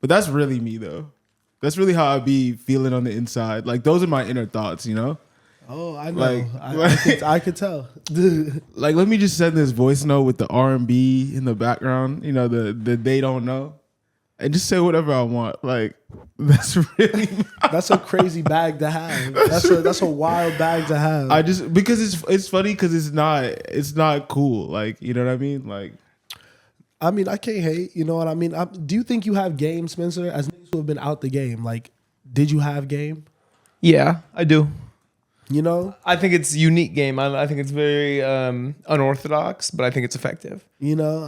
But that's really me though. That's really how I be feeling on the inside. Like those are my inner thoughts, you know? Oh, I know. Like, I could tell. Like, let me just send this voice note with the R&B in the background, you know, the they don't know. And just say whatever I want. Like, that's really that's a crazy bag to have. That's a wild bag to have. I just because it's funny because it's not cool. Like, you know what I mean? Like, I mean, I can't hate. You know what I mean? Do you think you have game, Spencer? As niggas who have been out the game, like, did you have game? Yeah, I do. You know, I think it's a unique game. I think it's very unorthodox, but I think it's effective. You know,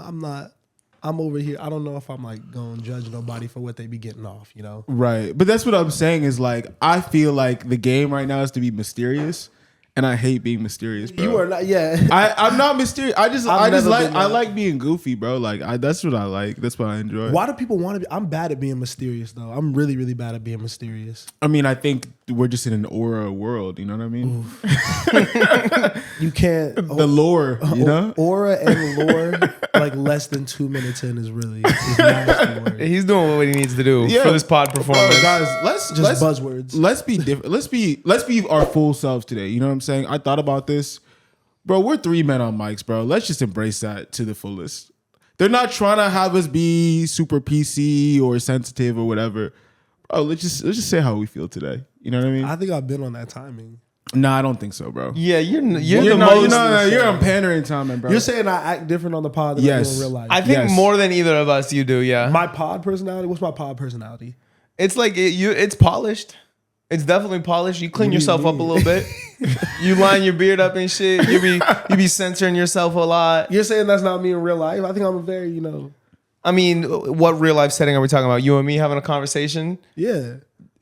I'm over here. I don't know if I'm like going to judge nobody for what they be getting off, you know? right. But that's what I'm saying is like, I feel like the game right now is to be mysterious. And I hate being mysterious, bro. You are not, yeah. I'm not mysterious. I just like I like being goofy, bro. Like that's what I like. That's what I enjoy. Why do people want to be? I'm bad at being mysterious, though. I'm really, really bad at being mysterious. I mean, I think we're just in an aura world. You know what I mean? You can't. The lore, you know? Aura and lore, like less than 2 minutes in is nasty word. He's doing what he needs to do for this pod performance. Guys, let's buzzwords. Let's be different. Let's be our full selves today. You know what I'm saying? I thought about this. Bro, we're 3 men on mics, bro. Let's just embrace that to the fullest. They're not trying to have us be super PC or sensitive or whatever. Bro, let's just say how we feel today. You know what I mean? I think I've been on that timing. Nah, I don't think so, bro. Yeah, you're the No, most. you're on pandering timing, bro. You're saying I act different on the pod than I do in real life. I think more than either of us, you do. Yeah. My pod personality. What's my pod personality? It's like it's polished. It's definitely polished. You clean yourself up a little bit. You line your beard up and shit. You be censoring yourself a lot. You're saying that's not me in real life. I think I'm a very, you know. I mean, what real life setting are we talking about? You and me having a conversation? Yeah.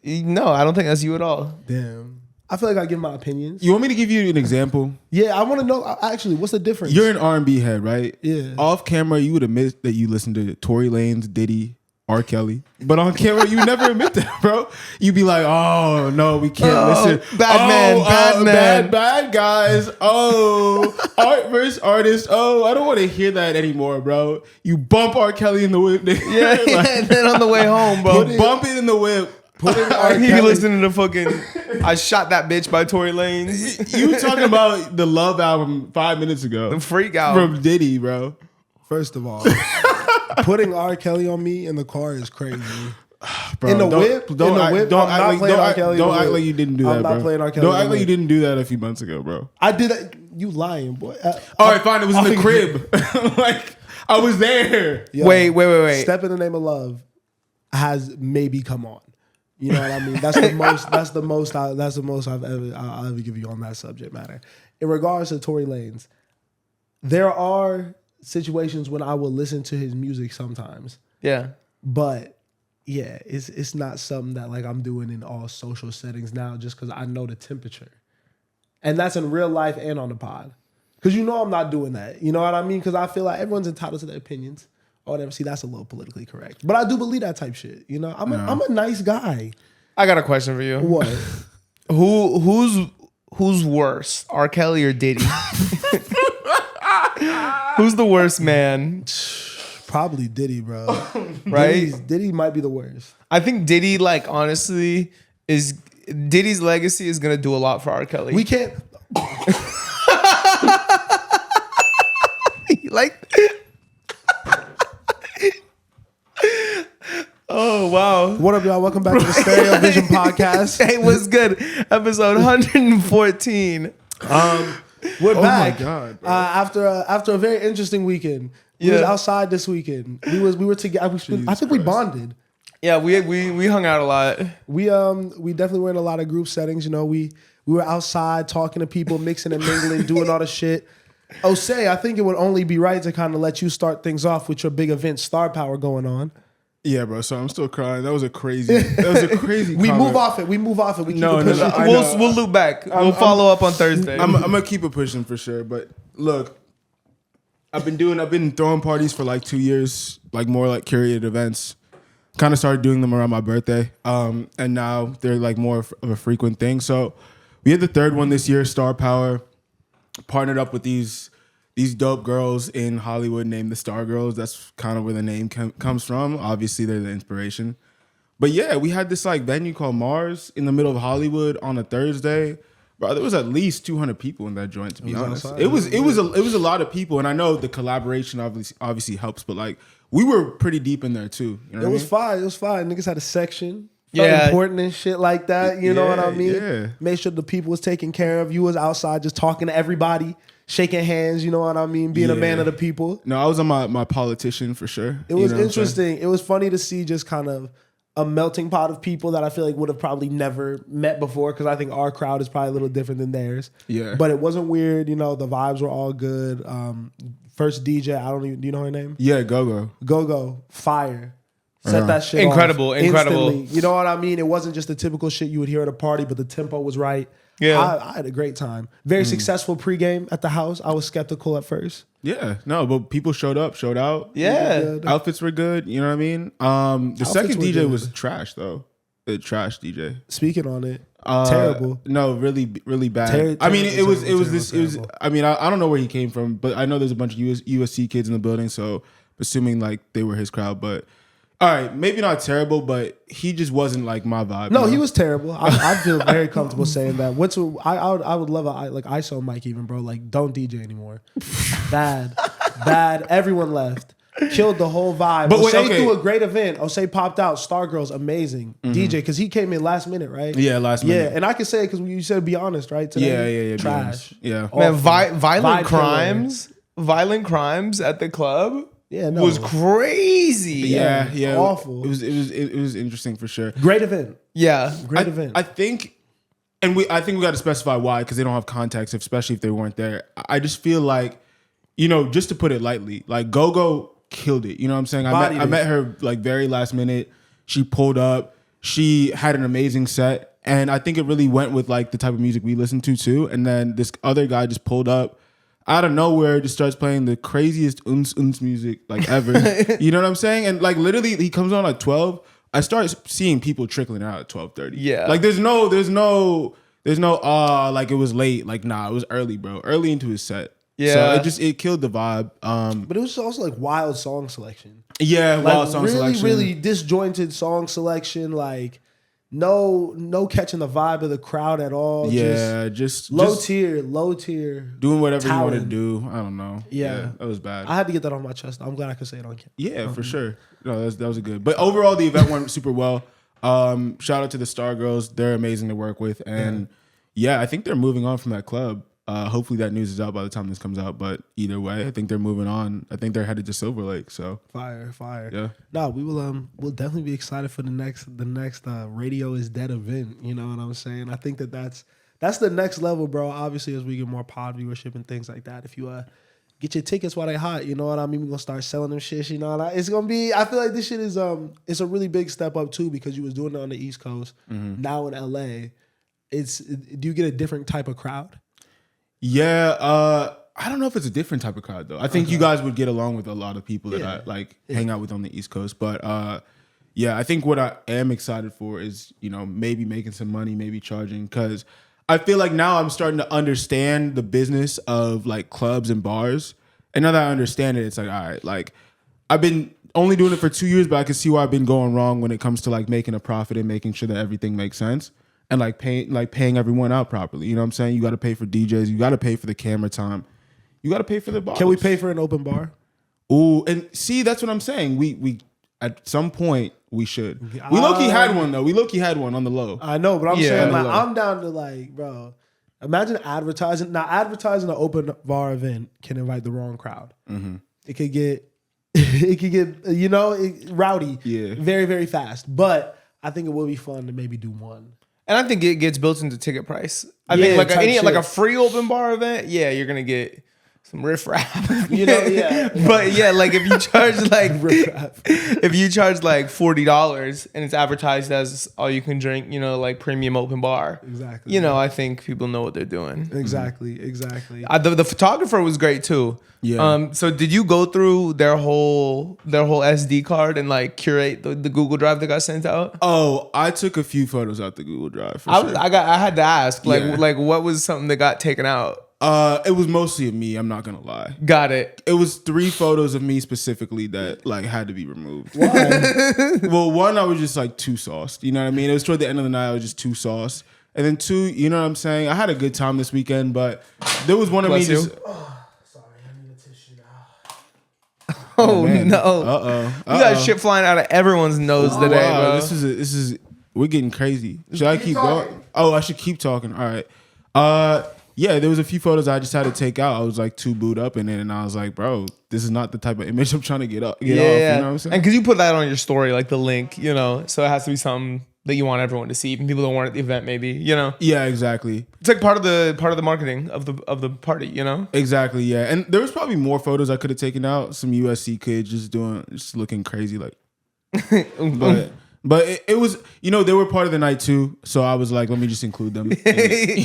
No, I don't think that's you at all. Damn. I feel like I give my opinions. You want me to give you an example? Yeah, I want to know actually what's the difference. You're an R&B head, right? Yeah. Off camera, you would admit that you listen to Tory Lanez, Diddy, R. Kelly, but on camera, you never admit that, bro. You be like, "Oh no, we can't listen." Bad guys. Oh, art versus artist. Oh, I don't want to hear that anymore, bro. You bump R. Kelly in the whip. Yeah, like, and then on the way home, bro, you bump it in the whip. Put it R. Kelly. He listening to fucking "I Shot That Bitch" by Tory Lanez. You talking about the Love album 5 minutes ago? The Freak album from Diddy, bro. First of all, putting R. Kelly on me in the car is crazy. Bro, in the whip, don't act like you didn't do that, I'm not bro. playing R. Kelly. Don't act like you didn't do that a few months ago, bro. I did that. You lying, boy. All right, fine. It was in the crib. Like I was there. Yo, wait. "Step in the Name of Love" has maybe come on. You know what I mean? That's the most. That's the most I'll ever give you on that subject matter. In regards to Tory Lanez, there are situations when I will listen to his music sometimes. Yeah, but yeah, it's not something that like I'm doing in all social settings now, just because I know the temperature, and that's in real life and on the pod. Because you know I'm not doing that. You know what I mean? Because I feel like everyone's entitled to their opinions. Or whatever. See, that's a little politically correct. But I do believe that type shit. You know, I'm a nice guy. I got a question for you. What? Who's worse, R. Kelly or Diddy? Who's the worst man? Probably Diddy, bro. Right? Diddy might be the worst. I think Diddy, like, honestly, Diddy's legacy is gonna do a lot for R. Kelly. We can't. Like. Oh, wow. What up, y'all? Welcome back to the StereoVision podcast. Hey, what's good? Episode 114. We're back. My God, after a very interesting weekend. We was outside this weekend. We were together. I think we bonded. Yeah, we hung out a lot. We definitely were in a lot of group settings. You know, we were outside talking to people, mixing and mingling, doing all the shit. Osei, I think it would only be right to kind of let you start things off with your big event, Star Power, going on. Yeah, bro. So I'm still crying. That was a crazy. We comment. move off it. We keep it pushing. We'll loop back. We'll follow up on Thursday. I'm gonna keep it pushing for sure. But look, I've been throwing parties for like 2 years, like more like curated events. Kind of started doing them around my birthday, and now they're like more of a frequent thing. So we had the third one this year, Star Power. Partnered up with these these dope girls in Hollywood named the Star Girls. That's kind of where the name comes from. Obviously, they're the inspiration. But yeah, we had this like venue called Mars in the middle of Hollywood on a Thursday. Bro, there was at least 200 people in that joint. To be honest, it was a lot of people, and I know the collaboration obviously helps, but like we were pretty deep in there too. You know it was fine. It was fine. Niggas had a section. Felt important and shit like that. You know what I mean? Yeah. Made sure the people was taken care of. You was outside just talking to everybody, shaking hands. You know what I mean? Being a man of the people. No, I was on my politician for sure. It was interesting. It was funny to see just kind of a melting pot of people that I feel like would have probably never met before, because I think our crowd is probably a little different than theirs. Yeah. But it wasn't weird. You know, the vibes were all good. First DJ, do you know her name? Yeah, Go-Go. Go-Go, fire. Set that shit incredible. off instantly. You know what I mean? It wasn't just the typical shit you would hear at a party, but the tempo was right. Yeah. I had a great time. Very successful pregame at the house. I was skeptical at first. Yeah, no, but people showed up, showed out. Yeah. Outfits were good. You know what I mean? The second DJ was trash though. The trash DJ. Speaking on it, terrible. No, really, really bad. I mean, it was. I mean, I don't know where he came from, but I know there's a bunch of USC kids in the building, so assuming like they were his crowd. But all right, maybe not terrible, but he just wasn't like my vibe. No, he was terrible. I feel very comfortable saying that. I would love like ISO mic even, bro. Like, don't DJ anymore. Bad. Everyone left. Killed the whole vibe. But O'Shea threw a great event. O'Shea popped out. Stargirls, amazing. DJ, because he came in last minute, right? Yeah, last minute. Yeah, and I can say it because you said be honest, right? Today, yeah. Trash. Yeah. Man, violent crimes at the club. Yeah, no. Was crazy. Yeah. Awful. It was interesting for sure. Great event. Yeah. Great event. I think we got to specify why, because they don't have context, especially if they weren't there. I just feel like, you know, just to put it lightly, like Go-Go killed it. You know what I'm saying? I met her like very last minute. She pulled up. She had an amazing set. And I think it really went with like the type of music we listen to too. And then this other guy just pulled up out of nowhere, just starts playing the craziest uns music like ever. You know what I'm saying? And like literally he comes on at 12. I start seeing people trickling out at 12:30. Yeah. Like there's no like it was late. Like nah, it was early, bro. Early into his set. Yeah. So it killed the vibe. But it was also like wild song selection. Yeah, like wild song really, selection. Really disjointed song selection. Like no catching the vibe of the crowd at all. Yeah, just low tier. Doing whatever talent. you want to do. I don't know. Yeah, that was bad. I had to get that on my chest. I'm glad I could say it on camera. Yeah, for sure. No, that was a good. But overall, the event went super well. Shout out to the Star Girls. They're amazing to work with. And yeah, I think they're moving on from that club. Hopefully that news is out by the time this comes out. But either way, I think they're moving on. I think they're headed to Silver Lake. So fire. Yeah. No, we'll definitely be excited for the next Radio is Dead event. You know what I'm saying? I think that's the next level, bro. Obviously, as we get more pod viewership and things like that. If you get your tickets while they hot, you know what I mean? We're gonna start selling them shit. You know what it's gonna be. I feel like this shit is it's a really big step up too, because you was doing it on the East Coast. Mm-hmm. Now in LA, do you get a different type of crowd? Yeah, I don't know if it's a different type of crowd though. I think you guys would get along with a lot of people that I like hang out with on the East Coast. But yeah, I think what I am excited for is, you know, maybe making some money, maybe charging, because I feel like now I'm starting to understand the business of like clubs and bars. And now that I understand it, it's like, all right, like I've been only doing it for 2 years, but I can see why I've been going wrong when it comes to like making a profit and making sure that everything makes sense. And like paying everyone out properly. You know what I'm saying? You got to pay for DJs. You got to pay for the camera time. You got to pay for the bottles. Can we pay for an open bar? Ooh, and see, that's what I'm saying. We at some point we should. We low-key had one though. We low-key had one on the low. I know, but I'm saying like I'm down to like, bro. Imagine advertising. Now advertising an open bar event can invite the wrong crowd. Mm-hmm. It could get you know, rowdy. Yeah. Very, very fast. But I think it would be fun to maybe do one. And I think it gets built into ticket price. I think like a free open bar event, you're gonna get some riffraff. You know, yeah. But yeah, like if you charge like $40 and it's advertised as all you can drink, you know, like premium open bar. Exactly. You know, I think people know what they're doing. Exactly. The photographer was great too. Yeah. So did you go through their whole SD card and like curate the Google Drive that got sent out? Oh, I took a few photos out the Google Drive. For sure. I had to ask, like what was something that got taken out? It was mostly of me. I'm not gonna lie. Got it. It was 3 photos of me specifically that like had to be removed. Why? Well, one, I was just like too sauced. You know what I mean? It was toward the end of the night. I was just too sauced. And then 2, you know what I'm saying? I had a good time this weekend, but there was one of Bless me you. just. Sorry, I need a tissue now. Oh, Man. no. You got shit flying out of everyone's nose today, Wow, bro. this is we're getting crazy. Should I keep talking. going? Oh, I should keep talking. All right. Yeah, there was a few photos I just had to take out. I was like too booed up in it, and I was like, bro, this is not the type of image I'm trying to get off. You know what I'm saying? And because you put that on your story, like the link, you know, so it has to be something that you want everyone to see, even people that weren't at the event, maybe, you know. Yeah, exactly. It's like part of the marketing of the party, you know. Exactly, yeah. And there was probably more photos I could have taken out. Some USC kids just looking crazy, like. But it was, you know, they were part of the night too. So I was like, let me just include them.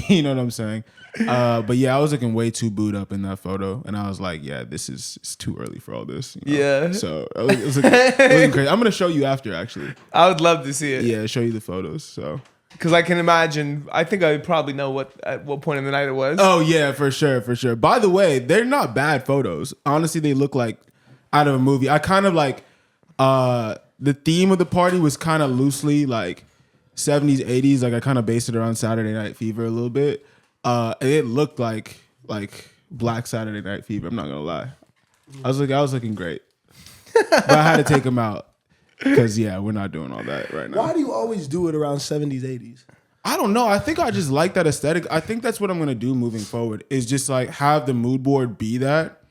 You know what I'm saying? But yeah, I was looking way too booed up in that photo, and I was like, yeah, it's too early for all this. You know? Yeah. So it was looking crazy. I'm gonna show you after, actually. I would love to see it. Yeah, show you the photos. So. Because I can imagine, I think I would probably know at what point in the night it was. Oh yeah, for sure. By the way, they're not bad photos. Honestly, they look like out of a movie. I kind of like the theme of the party was kind of loosely like 70s, 80s. Like I kind of based it around Saturday Night Fever a little bit. And it looked like Black Saturday Night Fever. I'm not gonna lie. I was looking great, but I had to take them out because we're not doing all that right now. Why do you always do it around 70s, 80s? I don't know. I think I just like that aesthetic. I think that's what I'm gonna do moving forward. Is just like have the mood board be that.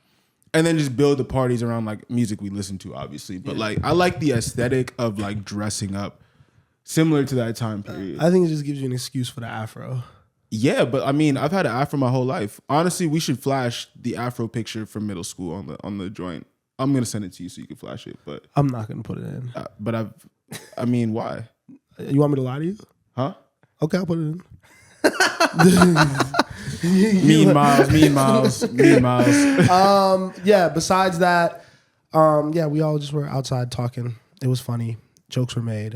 And then just build the parties around like music we listen to, obviously. But like I like the aesthetic of like dressing up similar to that time period. I think it just gives you an excuse for the afro. Yeah, but I mean, I've had an afro my whole life. Honestly, we should flash the afro picture from middle school on the joint. I'm gonna send it to you so you can flash it. But I'm not gonna put it in. I mean, why? You want me to lie to you? Huh? Okay, I'll put it in. Mean Miles. Yeah, besides that, we all just were outside talking. It was funny. Jokes were made.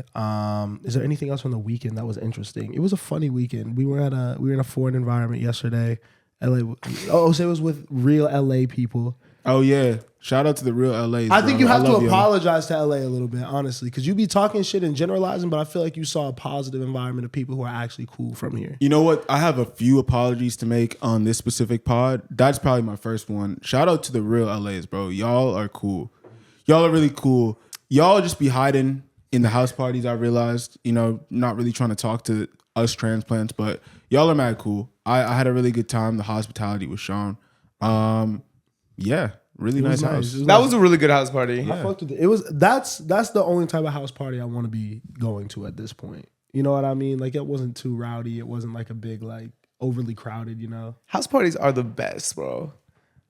Is there anything else from the weekend that was interesting? It was a funny weekend. We were in a foreign environment yesterday. LA. So it was with real LA people. Oh yeah. Shout out to the real LAs. I think you have to love y'all. apologize to LA a little bit, honestly, because you be talking shit and generalizing, but I feel like you saw a positive environment of people who are actually cool from here. You know what? I have a few apologies to make on this specific pod. That's probably my first one. Shout out to the real LAs, bro. Y'all are cool. Y'all are really cool. Y'all just be hiding in the house parties, I realized. You know, not really trying to talk to us transplants, but y'all are mad cool. I had a really good time. The hospitality was shown. Yeah. Really nice house. That was a really good house party. I fucked with it. That's the only type of house party I want to be going to at this point. You know what I mean? Like it wasn't too rowdy. It wasn't like a big like overly crowded. You know, House parties are the best, bro.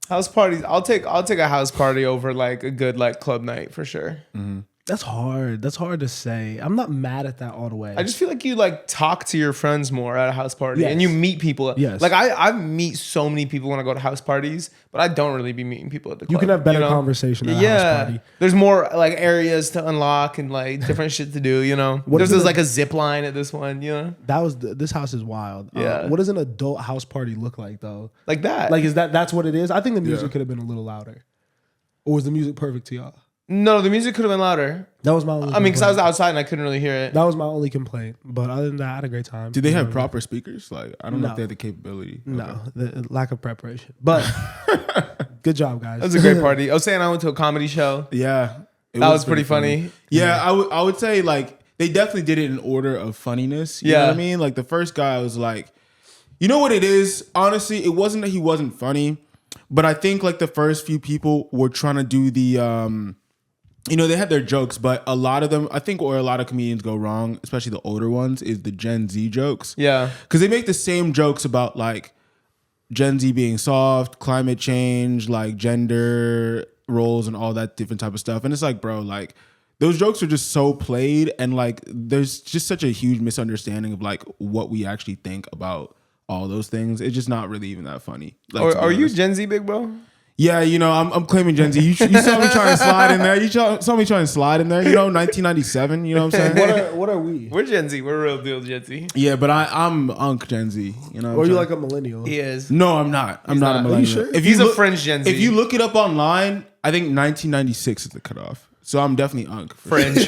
House parties. I'll take a house party over like a good like club night for sure. Mm-hmm. that's hard. That's hard to say. I'm not mad at that all the way. I just feel like you like talk to your friends more at a house party, Yes. and you meet people. Yes. Like I meet so many people when I go to house parties, but I don't really be meeting people at the club. you can have better you know? conversation at a house party. There's more like areas to unlock and like different shit to do. You know, What there's is like a zip line at this one. You know, That was this house is wild. Yeah. What does an adult house party look like though? like that. Like that's what it is? I think the music Yeah. could have been a little louder. Or was the music perfect to y'all? no, the music could have been louder. That was my only I mean, because I was complaint. outside and I couldn't really hear it. That was my only complaint. But other than that, I had a great time. Did they have You know? proper speakers? Like, I don't know No. if they had the capability. No, Okay. the lack of preparation. But good job, guys. That was a great party. I was saying I went to a comedy show. Yeah. It That was pretty funny. Yeah, I would say like they definitely did it in order of funniness. You know what I mean? Like the first guy was like, you know what it is? Honestly, it wasn't that he wasn't funny, but I think like the first few people were trying to do the you know, they had their jokes, but a lot of them, I think where a lot of comedians go wrong, especially the older ones, is the Gen Z jokes. Yeah. Because they make the same jokes about like Gen Z being soft, climate change, like gender roles and all that different type of stuff. And it's like, bro, like those jokes are just so played, and like there's just such a huge misunderstanding of like what we actually think about all those things. It's just not really even that funny. Like, to be Are you honest. Gen Z, big bro? Yeah, I'm claiming Gen Z. You saw me trying to slide in there. Saw me trying to slide in there. 1997. You know what I'm saying? What are we? We're Gen Z. We're real deal Gen Z. Yeah, but I'm Unc Gen Z. Or you like a millennial? He is. No, I'm not. I'm not a millennial. Are you sure? If He's you a fringe Gen Z. If you look it up online, I think 1996 is the cutoff. So I'm definitely Unc. Fringe.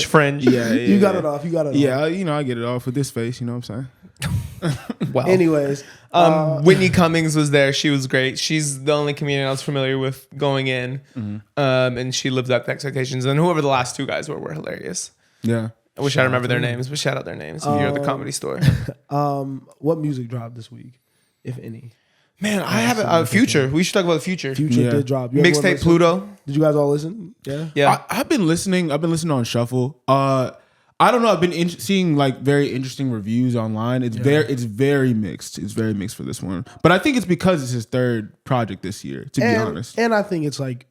Fringe. Yeah. You got it off. Yeah, I get it off with this face. You know what I'm saying? Well, anyways, Whitney Cummings was there. She was great. She's the only comedian I was familiar with going in, and she lived up to expectations. And whoever the last two guys were hilarious. Yeah, I wish I remember their names, but shout out their names if you're at the Comedy Store. what music dropped this week, if any? Man, I haven't. Future. We should talk about the future. Future did drop. You Mixtape Pluto. Did you guys all listen? Yeah. Yeah. I've been listening. I've been listening on shuffle. I don't know. I've been seeing like very interesting reviews online. It's very mixed. It's very mixed for this one. But I think it's because it's his third project this year. To be honest, and I think it's like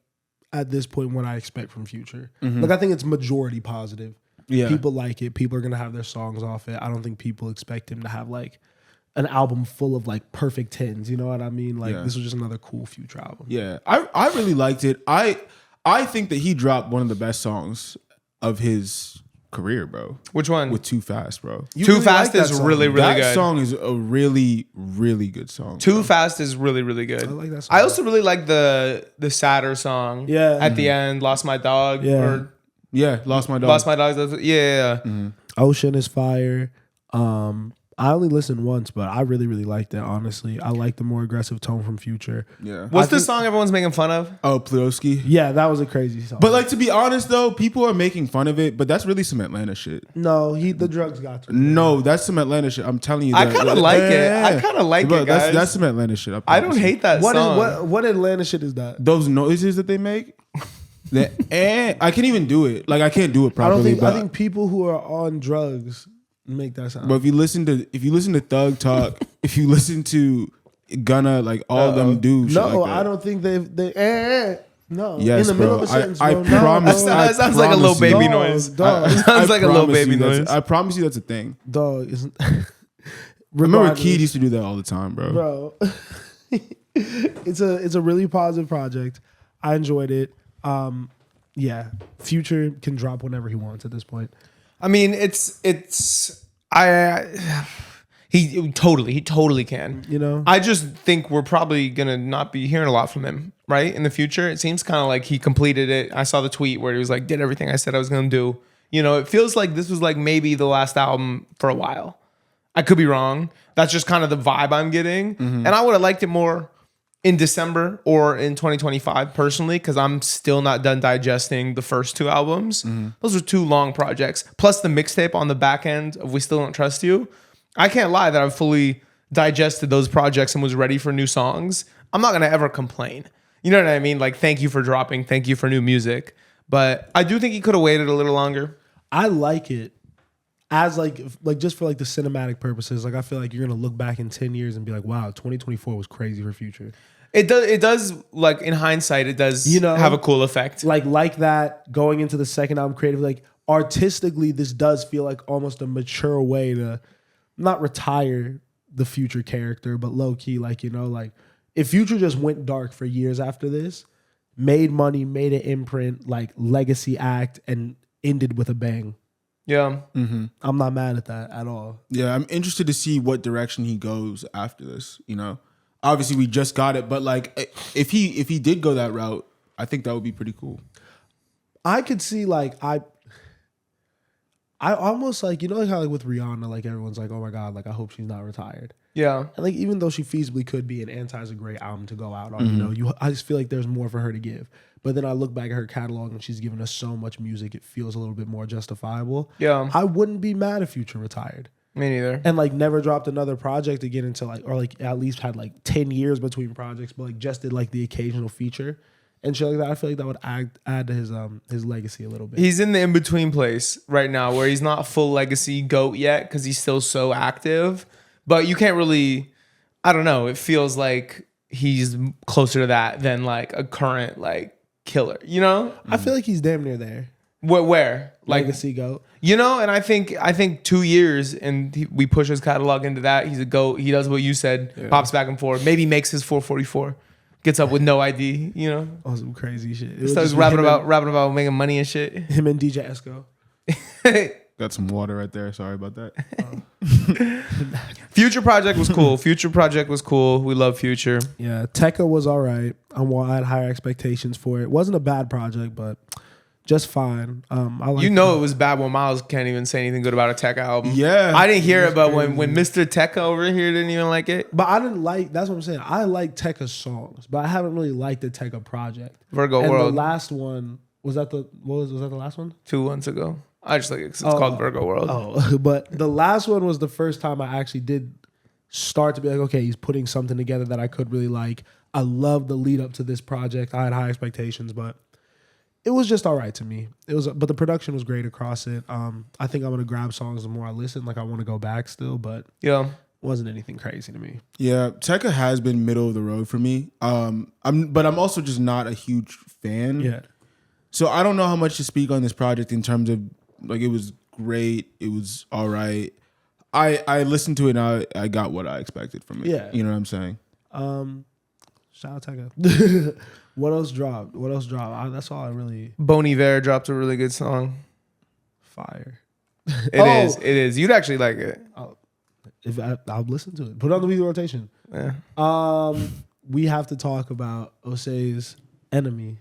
at this point what I expect from Future. Like I think it's majority positive. Yeah, people like it. People are gonna have their songs off it. I don't think people expect him to have like an album full of like perfect tens. You know what I mean? Like this was just another cool Future album. Yeah, I really liked it. I think that he dropped one of the best songs of his career, bro. Which one? With Too Fast, bro. Too Fast is really good. That song is a really, really good song. Too Fast is really, really good. I like that song. I also really like the sadder song. Yeah. At the end, Lost My Dog. Yeah. Lost My Dog. Lost My Dog. Yeah. Ocean is fire. I only listened once, but I really, really liked it, honestly. I like the more aggressive tone from Future. Yeah. What's the song everyone's making fun of? Oh, Pluto. Yeah, that was a crazy song. But like, to be honest though, people are making fun of it, but that's really some Atlanta shit. No, the drugs got to. No, that's some Atlanta shit. I'm telling you. I kind of like it. I kind of like it, guys. That's some Atlanta shit. I don't hate that song. What Atlanta shit is that? Those noises that they make. I can't even do it. Like I can't do it properly. I think people who are on drugs make that sound. But if you listen to Thug Talk, if you listen to Gunna, like all of them do. No, like I don't think they. No. Yes, in the middle of a sentence, I bro. promise. That sounds like a little baby noise. Dog. Sounds like a little baby noise. I promise you that's a thing. Dog isn't. Remember, Keed used to do that all the time, bro. Bro, it's a really positive project. I enjoyed it. Yeah, Future can drop whenever he wants at this point. I mean, he totally can. You know, I just think we're probably gonna not be hearing a lot from him, right? In the future, it seems kind of like he completed it. I saw the tweet where he was like, "Did everything I said I was gonna do." You know, it feels like this was like maybe the last album for a while. I could be wrong. That's just kind of the vibe I'm getting, and I would have liked it more in December or in 2025 personally, because I'm still not done digesting the first two albums. Those are two long projects. Plus the mixtape on the back end of We Still Don't Trust You. I can't lie that I've fully digested those projects and was ready for new songs. I'm not going to ever complain. You know what I mean? Like, thank you for dropping. Thank you for new music. But I do think he could have waited a little longer. I like it as like just for like the cinematic purposes. Like I feel like you're going to look back in 10 years and be like, wow, 2024 was crazy for Future. It does like in hindsight, it does have a cool effect. Like that going into the second album creative, like artistically, this does feel like almost a mature way to not retire the Future character, but low key, like, like if Future just went dark for years after this, made money, made an imprint, like legacy act, and ended with a bang. Yeah. I'm not mad at that at all. Yeah, I'm interested to see what direction he goes after this, Obviously, we just got it, but like, if he did go that route, I think that would be pretty cool. I could see like I almost like like how like with Rihanna, like everyone's like, oh my god, like I hope she's not retired. Yeah, and like even though she feasibly could be, and Anti is a great album to go out on. I just feel like there's more for her to give. But then I look back at her catalog and she's given us so much music, it feels a little bit more justifiable. Yeah, I wouldn't be mad if Future retired. Me neither. And like never dropped another project again until like, or like at least had like 10 years between projects, but like just did like the occasional feature and shit like that. I feel like that would add to his legacy a little bit. He's in the in-between place right now where he's not full legacy GOAT yet because he's still so active. But you can't really, I don't know, it feels like he's closer to that than like a current like killer, I feel like he's damn near there. Where? Like legacy GOAT. And I think 2 years and we push his catalog into that. He's a GOAT. He does what you said, pops back and forth, maybe makes his 444. Gets up with no ID, you know. On some crazy shit. It was Starts just rapping him about making money and shit. him and DJ Esco. Got some water right there. Sorry about that. Future Project was cool. Future Project was cool. We love Future. Yeah, Tekka was all right. I had higher expectations for it. It wasn't a bad project, but just fine. I like It was bad when Miles can't even say anything good about a Tekka album. Yeah. I didn't hear it, but when Mr. Tekka over here didn't even like it. But I didn't like. That's what I'm saying. I like Tekka's songs, but I haven't really liked the Tekka project. Virgo and World. The last one was that the was that the last one? 2 months ago. I just like it 'cause it's called Virgo World. Oh, but the last one was the first time I actually did start to be like, okay, he's putting something together that I could really like. I love the lead up to this project. I had high expectations, but it was just all right to me. But the production was great across it. I think I'm gonna grab songs the more I listen. Like I want to go back still, but yeah, it wasn't anything crazy to me. Yeah, Tekka has been middle of the road for me. But I'm also just not a huge fan. Yeah. So I don't know how much to speak on this project in terms of like it was great, it was all right. I listened to it and I got what I expected from it. Yeah. You know what I'm saying? Shout out Tekka. What else dropped? That's all I really Bon Iver dropped a really good song. fire. It is. You'd actually like it. If I'll listen to it. Put it on the weekly rotation. Yeah. We have to talk about Osei's enemy.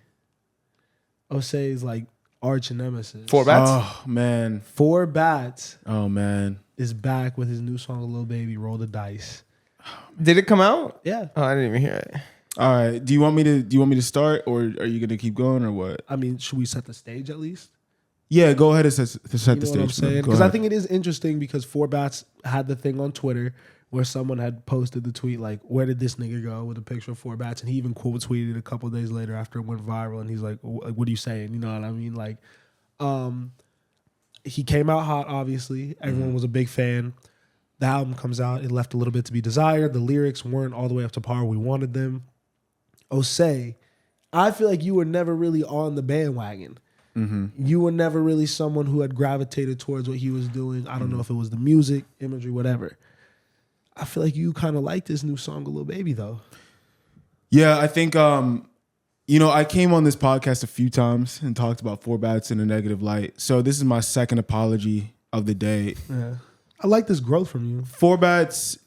Osei's like arch nemesis. 4 Bats. Oh man. 4 Bats Oh man. is back with his new song Lil Baby, Roll the Dice. Did it come out? Yeah. Oh, I didn't even hear it. All right. Do you want me to start or are you gonna keep going or what? I mean, should we set the stage at least? Yeah, go ahead and set the You stage. know what I'm saying? Because I think it is interesting because 4 Bats had the thing on Twitter where someone had posted the tweet like, where did this nigga go, with a picture of 4 Bats, and he even quote tweeted a couple of days later after it went viral, and he's like, what are you saying? You know what I mean? Like, he came out hot, obviously. Everyone was a big fan. The album comes out. It left a little bit to be desired. The lyrics weren't all the way up to par we wanted them. Osei, I feel like you were never really on the bandwagon. You were never really someone who had gravitated towards what he was doing. I don't know if it was the music, imagery, whatever. I feel like you kind of like this new song, Lil Baby, though. Yeah, I think I came on this podcast a few times and talked about 4 Bats in a negative light. So this is my second apology of the day. Yeah. I like this growth from you. 4 Bats,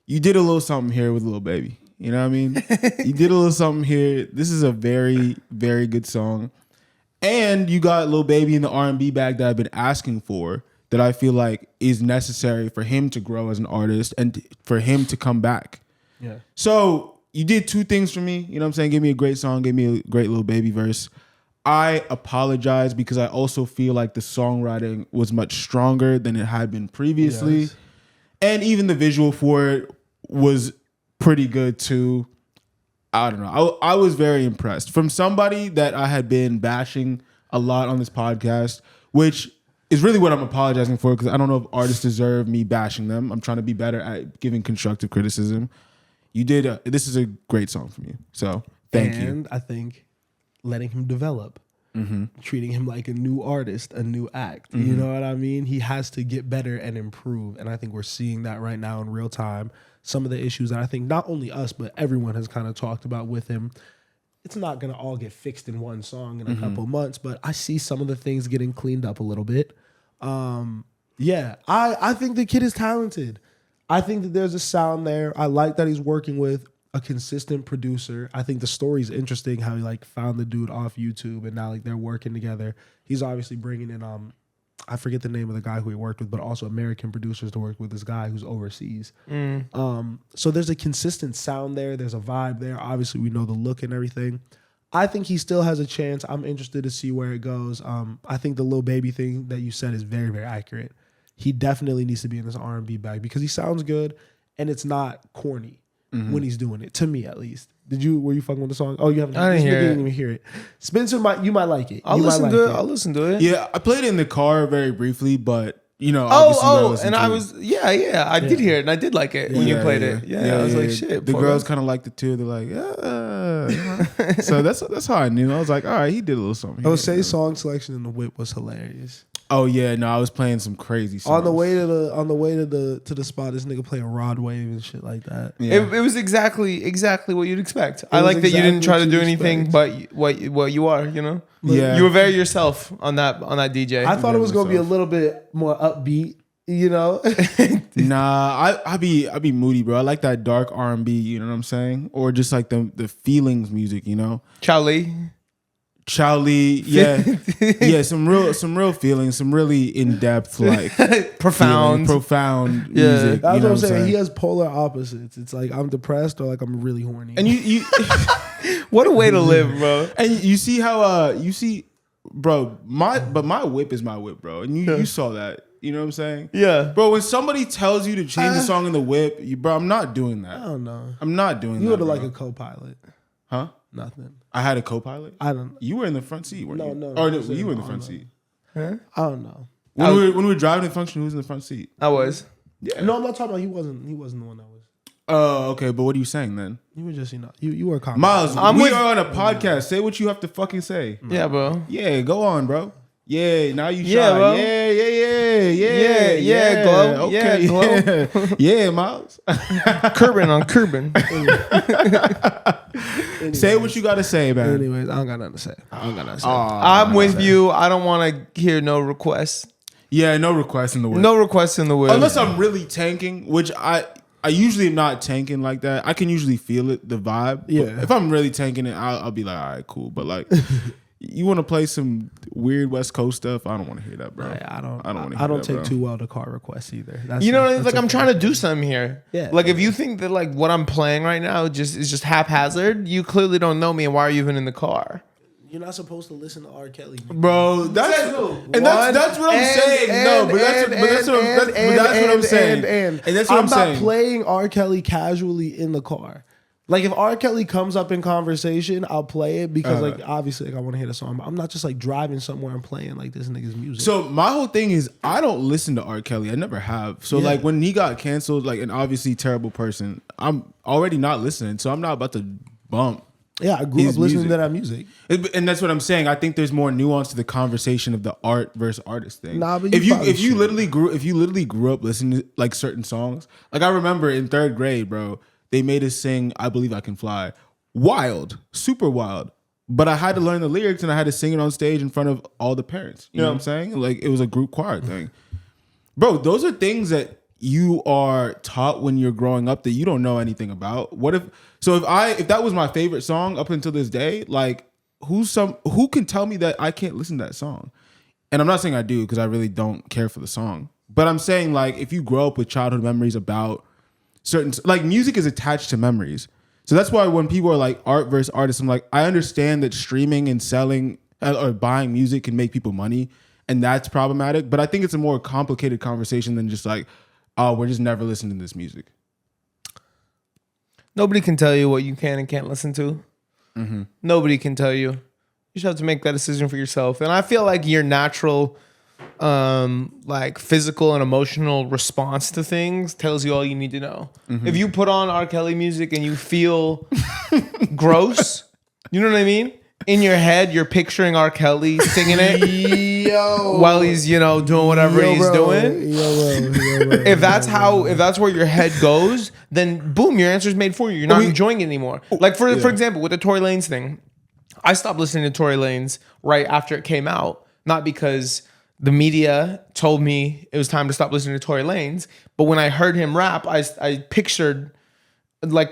you did a little something here with Lil Baby. You know what I mean? You did a little something here. This is a very, very good song. And you got Lil Baby in the R&B bag that I've been asking for, that I feel like is necessary for him to grow as an artist and for him to come back. Yeah. So you did 2 things for me. You know what I'm saying? Give me a great song. Give me a great Lil Baby verse. I apologize because I also feel like the songwriting was much stronger than it had been previously. Yes. And even the visual for it was pretty good too. I don't know. I was very impressed from somebody that I had been bashing a lot on this podcast, which is really what I'm apologizing for because I don't know if artists deserve me bashing them. I'm trying to be better at giving constructive criticism. You did. This is a great song from you. So thank you. And I think letting him develop, treating him like a new artist, a new act. You know what I mean? He has to get better and improve. And I think we're seeing that right now in real time. Some of the issues that I think not only us, but everyone has kind of talked about with him. It's not going to all get fixed in one song in a couple months, but I see some of the things getting cleaned up a little bit. Yeah, I think the kid is talented. I think that there's a sound there. I like that he's working with a consistent producer. I think the story's interesting how he like found the dude off YouTube and now like they're working together. He's obviously bringing in I forget the name of the guy who he worked with, but also American producers to work with this guy who's overseas. So there's a consistent sound there. There's a vibe there. Obviously, we know the look and everything. I think he still has a chance. I'm interested to see where it goes. I think the Lil Baby thing that you said is very, very accurate. He definitely needs to be in this R&B bag because he sounds good and it's not corny when he's doing it, to me at least. Were you fucking with the song? Oh, you haven't. I didn't even hear it. Spencer, you might like it. I'll listen to it. Yeah, I played it in the car very briefly, but obviously and I was I did hear it and I did like it when you played it. Yeah, I was like, shit. The girls kind of liked it too. They're like, yeah. So that's how I knew. I was like, all right, he did a little something. Osei's song selection in the whip was hilarious. Oh yeah, no, I was playing some crazy songs. On the way to the spot, this nigga playing Rod Wave and shit like that. Yeah. It was exactly what you'd expect. I like that you didn't try to do anything but what you are, you know? Yeah. You were very yourself on that DJ. I thought it was gonna be a little bit more upbeat, you know? Nah, I be moody, bro. I like that dark R&B, you know what I'm saying? Or just like the feelings music, you know? Charlie, yeah. Yeah, some real feelings, some really in-depth, like profound music. That's what I'm saying. He has polar opposites. It's like I'm depressed or like I'm really horny. And you what a way to live, bro. And you see how bro, my whip is my whip, bro. And you saw that. You know what I'm saying? Yeah. Bro, when somebody tells you to change the song in the whip, bro, I'm not doing that. I don't know. I'm not doing that. You would have like a co-pilot. Huh? Nothing. I had a co-pilot? I don't. You were in the front seat, weren't you? No. Or no, you were in the front seat. Huh? I don't know. When we were driving the function, who was in the front seat? I was. Yeah. No, I'm not talking about he wasn't the one that was. Oh, okay. But what are you saying then? You were just, you were a comment. Miles, we are on a podcast. Say what you have to fucking say. Yeah, bro. Yeah, go on, bro. Yeah, now you shy. Yeah, bro. Yeah, Glow. Okay, Yeah, Glow. Yeah, Miles. Curbing on curbing. Say what you got to say, man. Anyways, I don't got nothing to say. I'm with you. I don't want to hear no requests. Yeah, no requests in the whip. No requests in the whip. Unless I'm really tanking, which I usually am not tanking like that. I can usually feel it, the vibe. Yeah. But if I'm really tanking it, I'll be like, all right, cool. But like, you want to play some weird West Coast stuff? I don't want to hear that, bro. I don't want to. I don't take too well to car requests either. You know, like I'm trying to do something here. Yeah. Like if you think that like what I'm playing right now is just haphazard, you clearly don't know me, and why are you even in the car? You're not supposed to listen to R. Kelly, bro. That's what I'm saying. No, but that's what I'm saying. And that's what I'm saying. I'm not playing R. Kelly casually in the car. Like if R. Kelly comes up in conversation, I'll play it because like obviously like I want to hear the song. But I'm not just like driving somewhere and playing like this nigga's music. So my whole thing is I don't listen to R. Kelly. I never have. So like when he got canceled, like an obviously terrible person, I'm already not listening. So I'm not about to bump. Yeah, I grew up listening to that music. And that's what I'm saying. I think there's more nuance to the conversation of the art versus artist thing. Nah, but if you literally grew up listening to like certain songs, like I remember in 3rd grade, bro, they made us sing I Believe I Can Fly. Wild, super wild. But I had to learn the lyrics and I had to sing it on stage in front of all the parents. You know what I'm saying? Like it was a group choir thing. Bro, those are things that you are taught when you're growing up that you don't know anything about. If that was my favorite song up until this day, like who can tell me that I can't listen to that song? And I'm not saying I do because I really don't care for the song. But I'm saying like if you grow up with childhood memories about certain, like music is attached to memories. So that's why when people are like art versus artist, I'm like, I understand that streaming and selling or buying music can make people money and that's problematic. But I think it's a more complicated conversation than just like, oh, we're just never listening to this music. Nobody can tell you what you can and can't listen to. Mm-hmm. Nobody can tell you. You just have to make that decision for yourself. And I feel like your natural like physical and emotional response to things tells you all you need to know. Mm-hmm. If you put on R. Kelly music and you feel gross, you know what I mean? In your head, you're picturing R. Kelly singing it while he's, doing whatever he's doing. If that's where your head goes, then boom, your answer's made for you. You're not enjoying it anymore. Like for example, with the Tory Lanez thing, I stopped listening to Tory Lanez right after it came out, not because the media told me it was time to stop listening to Tory Lanez, but when I heard him rap, I pictured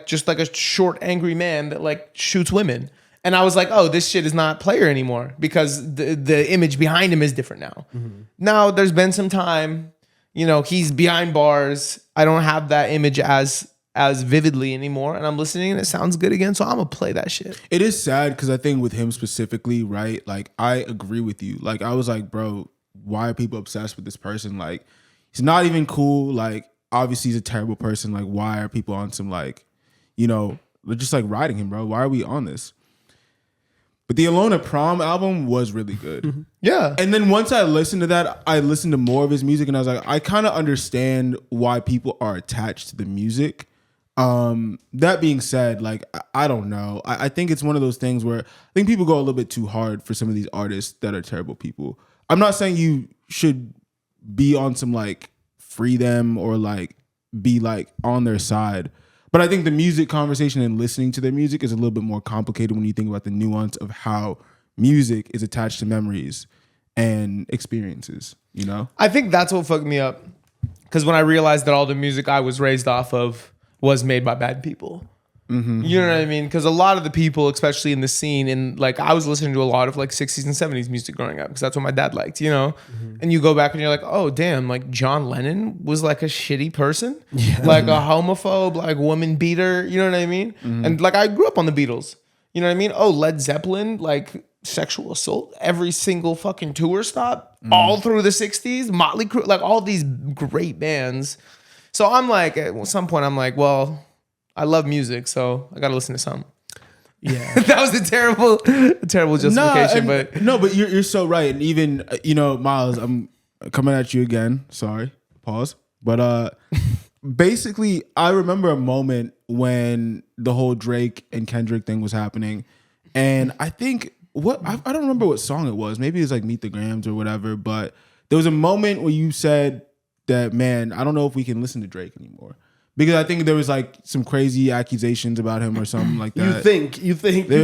just like a short, angry man that like shoots women. And I was like, oh, this shit is not player anymore because the image behind him is different now. Mm-hmm. Now there's been some time, he's behind bars. I don't have that image as vividly anymore. And I'm listening and it sounds good again. So I'm going to play that shit. It is sad because I think with him specifically, right? Like I agree with you. Like I was like, bro, why are people obsessed with this person? Like he's not even cool. Like obviously he's a terrible person. Like why are people on some like, they're just like riding him, bro. Why are we on this? But the Alone at Prom album was really good. Mm-hmm. Yeah. And then once I listened to that, I listened to more of his music and I was like, I kind of understand why people are attached to the music. That being said, like, I don't know. I think it's one of those things where I think people go a little bit too hard for some of these artists that are terrible people. I'm not saying you should be on some like free them or like be like on their side. But I think the music conversation and listening to their music is a little bit more complicated when you think about the nuance of how music is attached to memories and experiences, you know? I think that's what fucked me up. Because when I realized that all the music I was raised off of was made by bad people. Mm-hmm. You know what I mean? Because a lot of the people, especially in the scene, and like I was listening to a lot of like 60s and 70s music growing up because that's what my dad liked, you know? Mm-hmm. And you go back and you're like, oh, damn, like John Lennon was like a shitty person, like a homophobe, like woman beater, you know what I mean? Mm-hmm. And like I grew up on the Beatles, you know what I mean? Oh, Led Zeppelin, like sexual assault, every single fucking tour stop, all through the 60s, Motley Crue, like all these great bands. So I'm like, at some point, I'm like, well, I love music, so I gotta listen to something. Yeah, that was a terrible justification, but you're so right. And even Miles, I'm coming at you again. Sorry, pause. But basically, I remember a moment when the whole Drake and Kendrick thing was happening, and I think I don't remember what song it was. Maybe it was like Meet the Grams or whatever. But there was a moment where you said that, man, I don't know if we can listen to Drake anymore. Because I think there was like some crazy accusations about him or something like that. You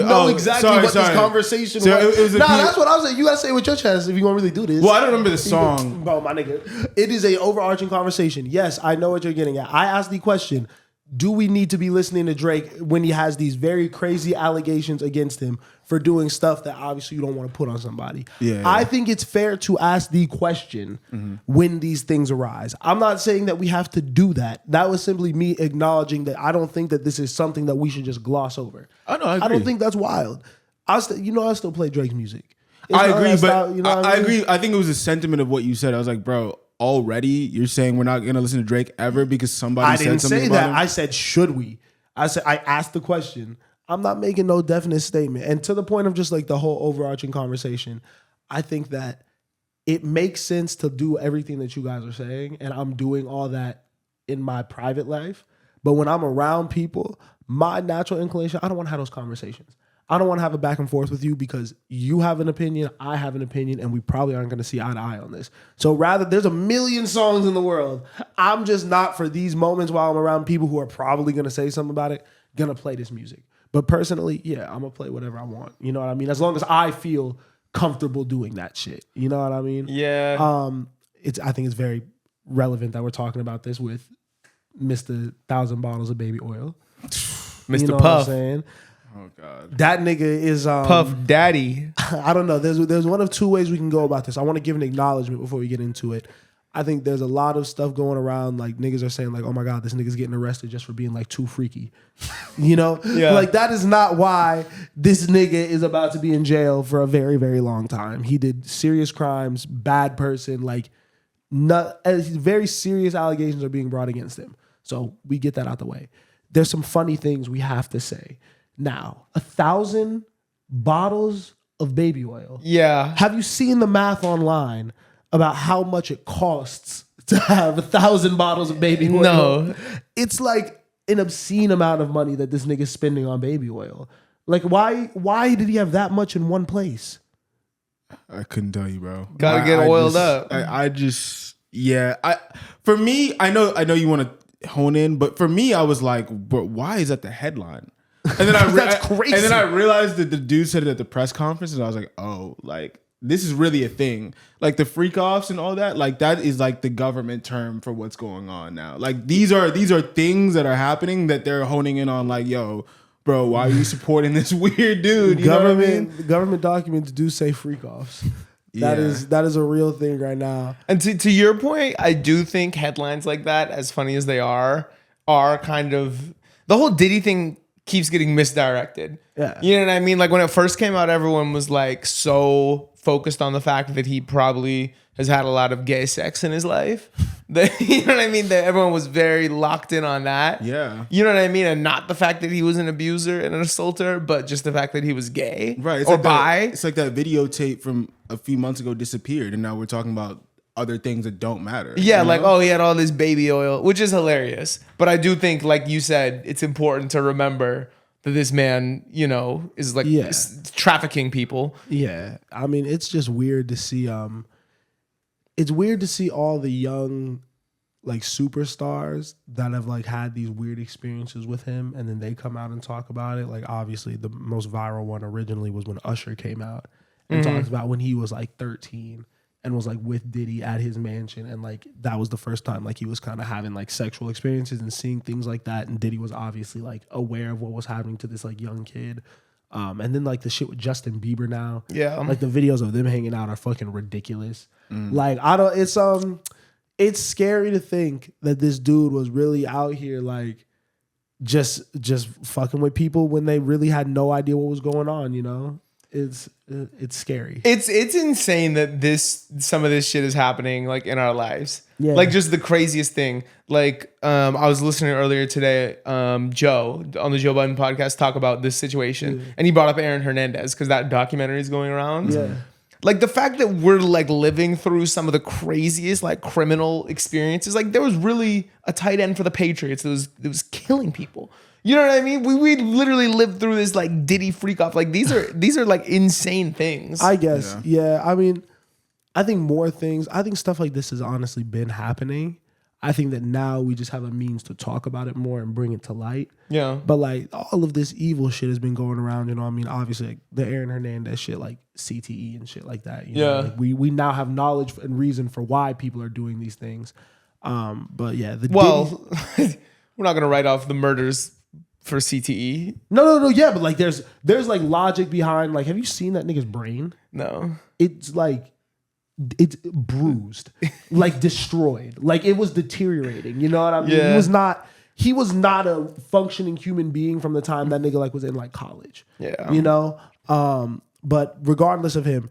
know exactly what this conversation was. That's what I was saying. You gotta say it with your chest if you want to really do this. Well, I don't remember the song. Bro, my nigga. It is a overarching conversation. Yes, I know what you're getting at. I asked the question, do we need to be listening to Drake when he has these very crazy allegations against him for doing stuff that obviously you don't want to put on somebody? Yeah. I think it's fair to ask the question when these things arise. I'm not saying that we have to do that. That was simply me acknowledging that I don't think that this is something that we should just gloss over. I know. I don't think that's wild. I still play Drake's music. I agree, but I agree. I think it was a sentiment of what you said. I was like, bro, already you're saying we're not going to listen to Drake ever because somebody said something about him? I didn't say that. I said, should we? I asked the question. I'm not making no definite statement. And to the point of just like the whole overarching conversation, I think that it makes sense to do everything that you guys are saying. And I'm doing all that in my private life. But when I'm around people, my natural inclination, I don't want to have those conversations. I don't want to have a back and forth with you because you have an opinion, I have an opinion, and we probably aren't going to see eye to eye on this. So rather, there's a million songs in the world. I'm just not, for these moments while I'm around people who are probably going to say something about it, going to play this music. But personally, yeah, I'm going to play whatever I want. You know what I mean? As long as I feel comfortable doing that shit. You know what I mean? Yeah. I think it's very relevant that we're talking about this with Mr. 1,000 Bottles of Baby Oil. Mr. You know Puff. what I'm saying? Oh God, that nigga is Puff Daddy. I don't know. There's one of two ways we can go about this. I want to give an acknowledgement before we get into it. I think there's a lot of stuff going around. Like niggas are saying, like, "Oh my God, this nigga's getting arrested just for being like too freaky," you know? Yeah. Like that is not why this nigga is about to be in jail for a very, very long time. He did serious crimes, bad person. Like, very serious allegations are being brought against him. So we get that out the way. There's some funny things we have to say. Now, 1,000 bottles of baby oil. Yeah. Have you seen the math online about how much it costs to have 1,000 bottles of baby oil? No. It's like an obscene amount of money that this nigga's spending on baby oil. Like, why did he have that much in one place? I couldn't tell you, bro. Gotta get oiled up. For me, I know you want to hone in, but for me, I was like, bro, why is that the headline? And then that's crazy. And then I realized that the dude said it at the press conference, and I was like, oh, like this is really a thing. Like the freak offs and all that, like that is like the government term for what's going on now. Like these are things that are happening that they're honing in on. Like, yo, bro, why are you supporting this weird dude? You know what I mean? Government documents do say freak offs. That is a real thing right now. And to your point, I do think headlines like that, as funny as they are kind of the whole Diddy thing keeps getting misdirected. Yeah. You know what I mean? Like when it first came out, everyone was like so focused on the fact that he probably has had a lot of gay sex in his life. You know what I mean? That everyone was very locked in on that. Yeah. You know what I mean? And not the fact that he was an abuser and an assaulter, but just the fact that he was gay. Right. It's or like bi. It's like that videotape from a few months ago disappeared, and now we're talking about other things that don't matter. Yeah, you know? Like, oh, he had all this baby oil, which is hilarious. But I do think, like you said, it's important to remember that this man, you know, is like trafficking people. Yeah. I mean, it's just weird to see it's weird to see all the young like superstars that have like had these weird experiences with him, and then they come out and talk about it. Like obviously the most viral one originally was when Usher came out and talked about when he was like 13 and was like with Diddy at his mansion, and like that was the first time like he was kind of having like sexual experiences and seeing things like that, and Diddy was obviously like aware of what was happening to this like young kid. And then like the shit with Justin Bieber now, like the videos of them hanging out are fucking ridiculous. Like I don't, it's scary to think that this dude was really out here like just fucking with people when they really had no idea what was going on, you know? It's scary. It's insane that some of this shit is happening like in our lives. Yeah. Like just the craziest thing. Like I was listening earlier today, Joe on the Joe Budden podcast talk about this situation, and he brought up Aaron Hernandez because that documentary is going around. Yeah. Like the fact that we're like living through some of the craziest like criminal experiences. Like there was really a tight end for the Patriots that was killing people. You know what I mean? We literally lived through this like Diddy freak off. Like these are like insane things. I guess. Yeah. I mean, I think more things. I think stuff like this has honestly been happening. I think that now we just have a means to talk about it more and bring it to light. Yeah. But like all of this evil shit has been going around, you know what I mean? Obviously like, the Aaron Hernandez shit, like CTE and shit like that. You know? Like, we now have knowledge and reason for why people are doing these things. But yeah, we're not gonna write off the murders for CTE. No. Yeah, but like there's like logic behind, like, have you seen that nigga's brain? No. It's like it's bruised, like destroyed, like it was deteriorating. You know what I mean? Yeah. He was not a functioning human being from the time that nigga like was in like college. Yeah. You know? But regardless of him,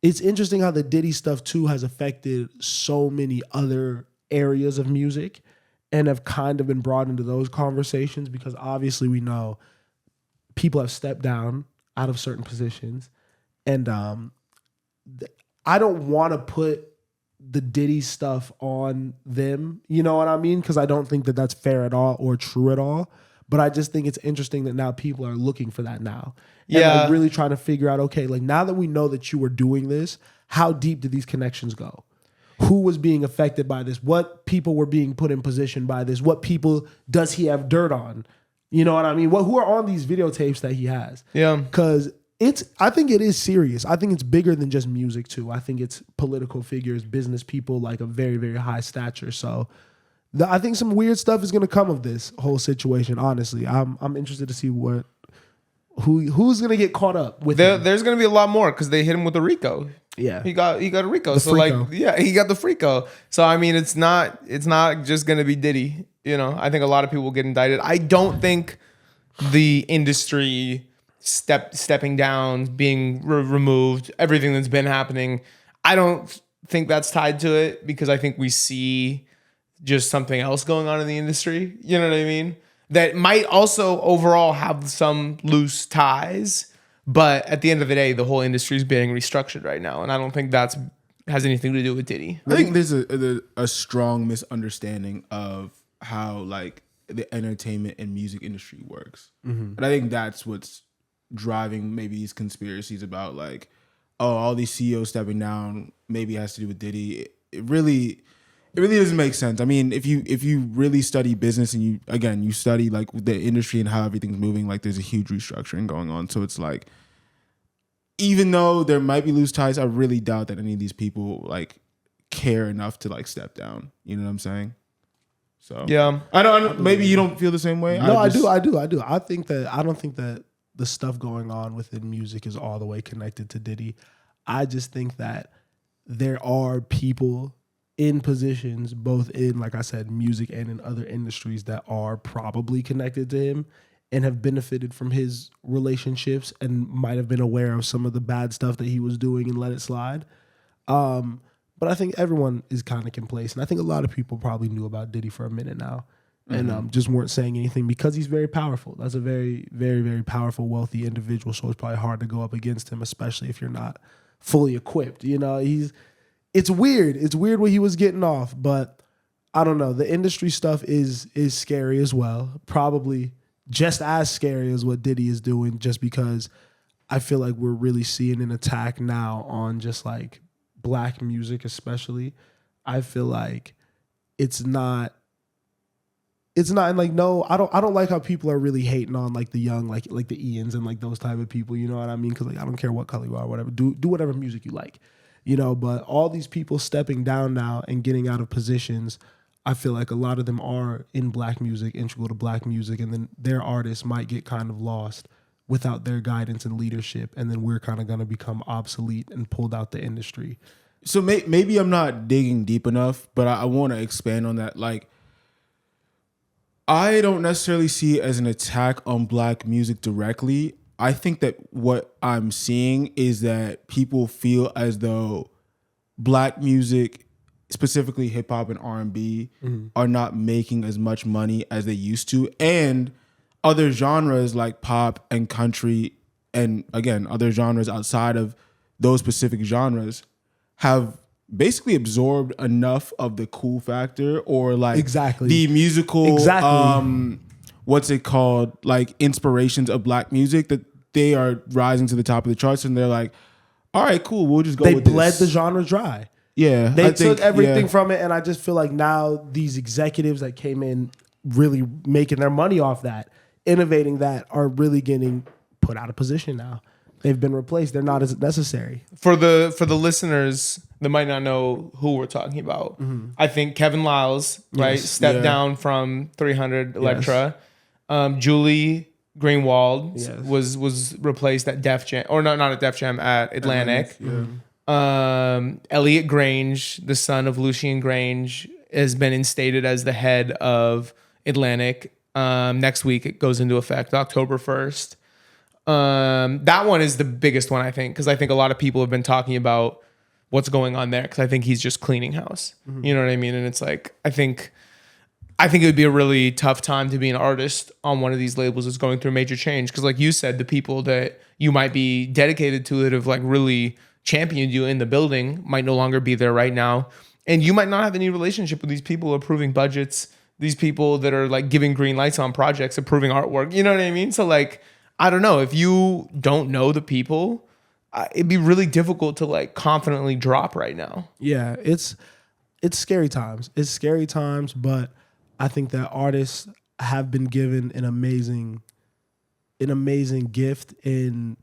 it's interesting how the Diddy stuff too has affected so many other areas of music and have kind of been brought into those conversations, because obviously we know people have stepped down out of certain positions. And I don't want to put the Diddy stuff on them, you know what I mean? Because I don't think that that's fair at all or true at all. But I just think it's interesting that now people are looking for that now. And like really trying to figure out, okay, like now that we know that you were doing this, how deep did these connections go? Who was being affected by this? What people were being put in position by this? What people does he have dirt on? You know what I mean? Who are on these videotapes that he has? Yeah. Because I think it is serious. I think it's bigger than just music too. I think it's political figures, business people, like a very, very high stature. So I think some weird stuff is going to come of this whole situation. Honestly, I'm interested to see who's going to get caught up with him. There's going to be a lot more because they hit him with a RICO. Yeah, he got a RICO. So Frico. like, he got the FRICO. So I mean, it's not just going to be Diddy. You know, I think a lot of people will get indicted. I don't think the industry stepping down, being removed, everything that's been happening, I don't think that's tied to it, because I think we see just something else going on in the industry. You know what I mean? That might also overall have some loose ties, but at the end of the day, the whole industry is being restructured right now, and I don't think that's has anything to do with Diddy. I think there's a strong misunderstanding of how like the entertainment and music industry works, and I think that's what's driving maybe these conspiracies about like, oh, all these CEOs stepping down maybe it has to do with Diddy. It really doesn't make sense. I mean, if you really study business and you study like the industry and how everything's moving, like there's a huge restructuring going on. So it's like, even though there might be loose ties, I really doubt that any of these people like care enough to like step down. You know what I'm saying? So yeah, I don't. Maybe you don't feel the same way. No, I do. I don't think that the stuff going on within music is all the way connected to Diddy. I just think that there are people in positions, both in, like I said, music and in other industries, that are probably connected to him and have benefited from his relationships and might have been aware of some of the bad stuff that he was doing and let it slide. But I think everyone is kind of complacent. I think a lot of people probably knew about Diddy for a minute now and just weren't saying anything because he's very powerful. That's a very, very, very powerful, wealthy individual. So it's probably hard to go up against him, especially if you're not fully equipped. You know, it's weird. It's weird what he was getting off, but I don't know. The industry stuff is scary as well. Probably just as scary as what Diddy is doing, just because I feel like we're really seeing an attack now on just like black music especially, I feel like it's not and like, no, I don't like how people are really hating on like the young, like the Ians and like those type of people, you know what I mean? Because like, I don't care what color you are, whatever, do whatever music you like, you know. But all these people stepping down now and getting out of positions, I feel like a lot of them are in black music, integral to black music, and then their artists might get kind of lost without their guidance and leadership, and then we're kind of going to become obsolete and pulled out the industry. So maybe I'm not digging deep enough, but I want to expand on that. Like, I don't necessarily see it as an attack on black music directly. I think that what I'm seeing is that people feel as though black music, specifically hip hop and R&B, are not making as much money as they used to. And other genres like pop and country, and again, other genres outside of those specific genres, have basically absorbed enough of the cool factor or like the musical what's it called, like inspirations of black music, that they are rising to the top of the charts, and they're like, all right, cool, we'll just go with this. They bled the genre dry. Yeah. They took everything from it, and I just feel like now these executives that came in really making their money off that, innovating that, are really getting put out of position now. They've been replaced. They're not as necessary. For the listeners that might not know who we're talking about, I think Kevin Lyles, right, stepped down from 300 Elektra. Julie Greenwald was replaced at Def Jam, or not at Def Jam, at Atlantic. Elliot Grange, the son of Lucien Grange, has been instated as the head of Atlantic. Next week it goes into effect, October 1st. That one is the biggest one, I think, because I think a lot of people have been talking about what's going on there, because I think he's just cleaning house. You know what I mean? And it's like, I think it would be a really tough time to be an artist on one of these labels that's going through a major change, because like you said, the people that you might be dedicated to that have like really championed you in the building might no longer be there right now, and you might not have any relationship with these people approving budgets, these people that are like giving green lights on projects, approving artwork. You know what I mean? So like, I don't know, if you don't know the people, it'd be really difficult to like confidently drop right now. Yeah, it's scary times. It's scary times, but I think that artists have been given an amazing gift in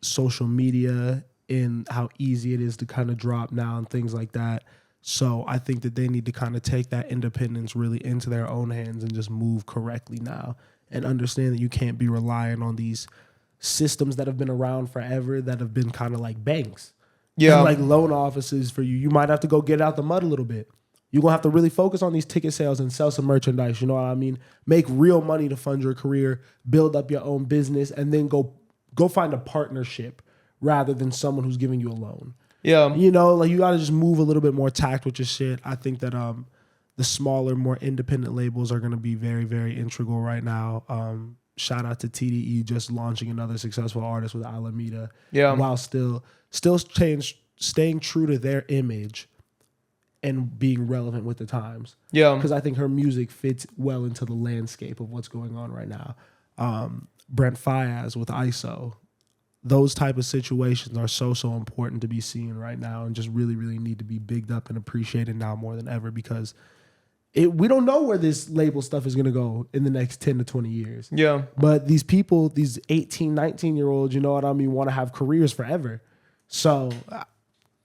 social media, in how easy it is to kind of drop now and things like that. So I think that they need to kind of take that independence really into their own hands and just move correctly now, and understand that you can't be relying on these systems that have been around forever, that have been kind of like banks. Yeah. And like loan offices for you. You might have to go get out the mud a little bit. You're going to have to really focus on these ticket sales and sell some merchandise. You know what I mean? Make real money to fund your career, build up your own business, and then go find a partnership rather than someone who's giving you a loan. Yeah. You know, like you got to just move a little bit more tact with your shit. I think that the smaller, more independent labels are going to be very, very integral right now. Shout out to TDE just launching another successful artist with Alameda. Yeah. While still staying true to their image and being relevant with the times. Yeah. Because I think her music fits well into the landscape of what's going on right now. Brent Faiyaz with ISO. Those type of situations are so important to be seen right now, and just really, really need to be bigged up and appreciated now more than ever, because we don't know where this label stuff is going to go in the next 10 to 20 years. Yeah. But these people, these 18, 19-year-olds, you know what I mean, want to have careers forever. So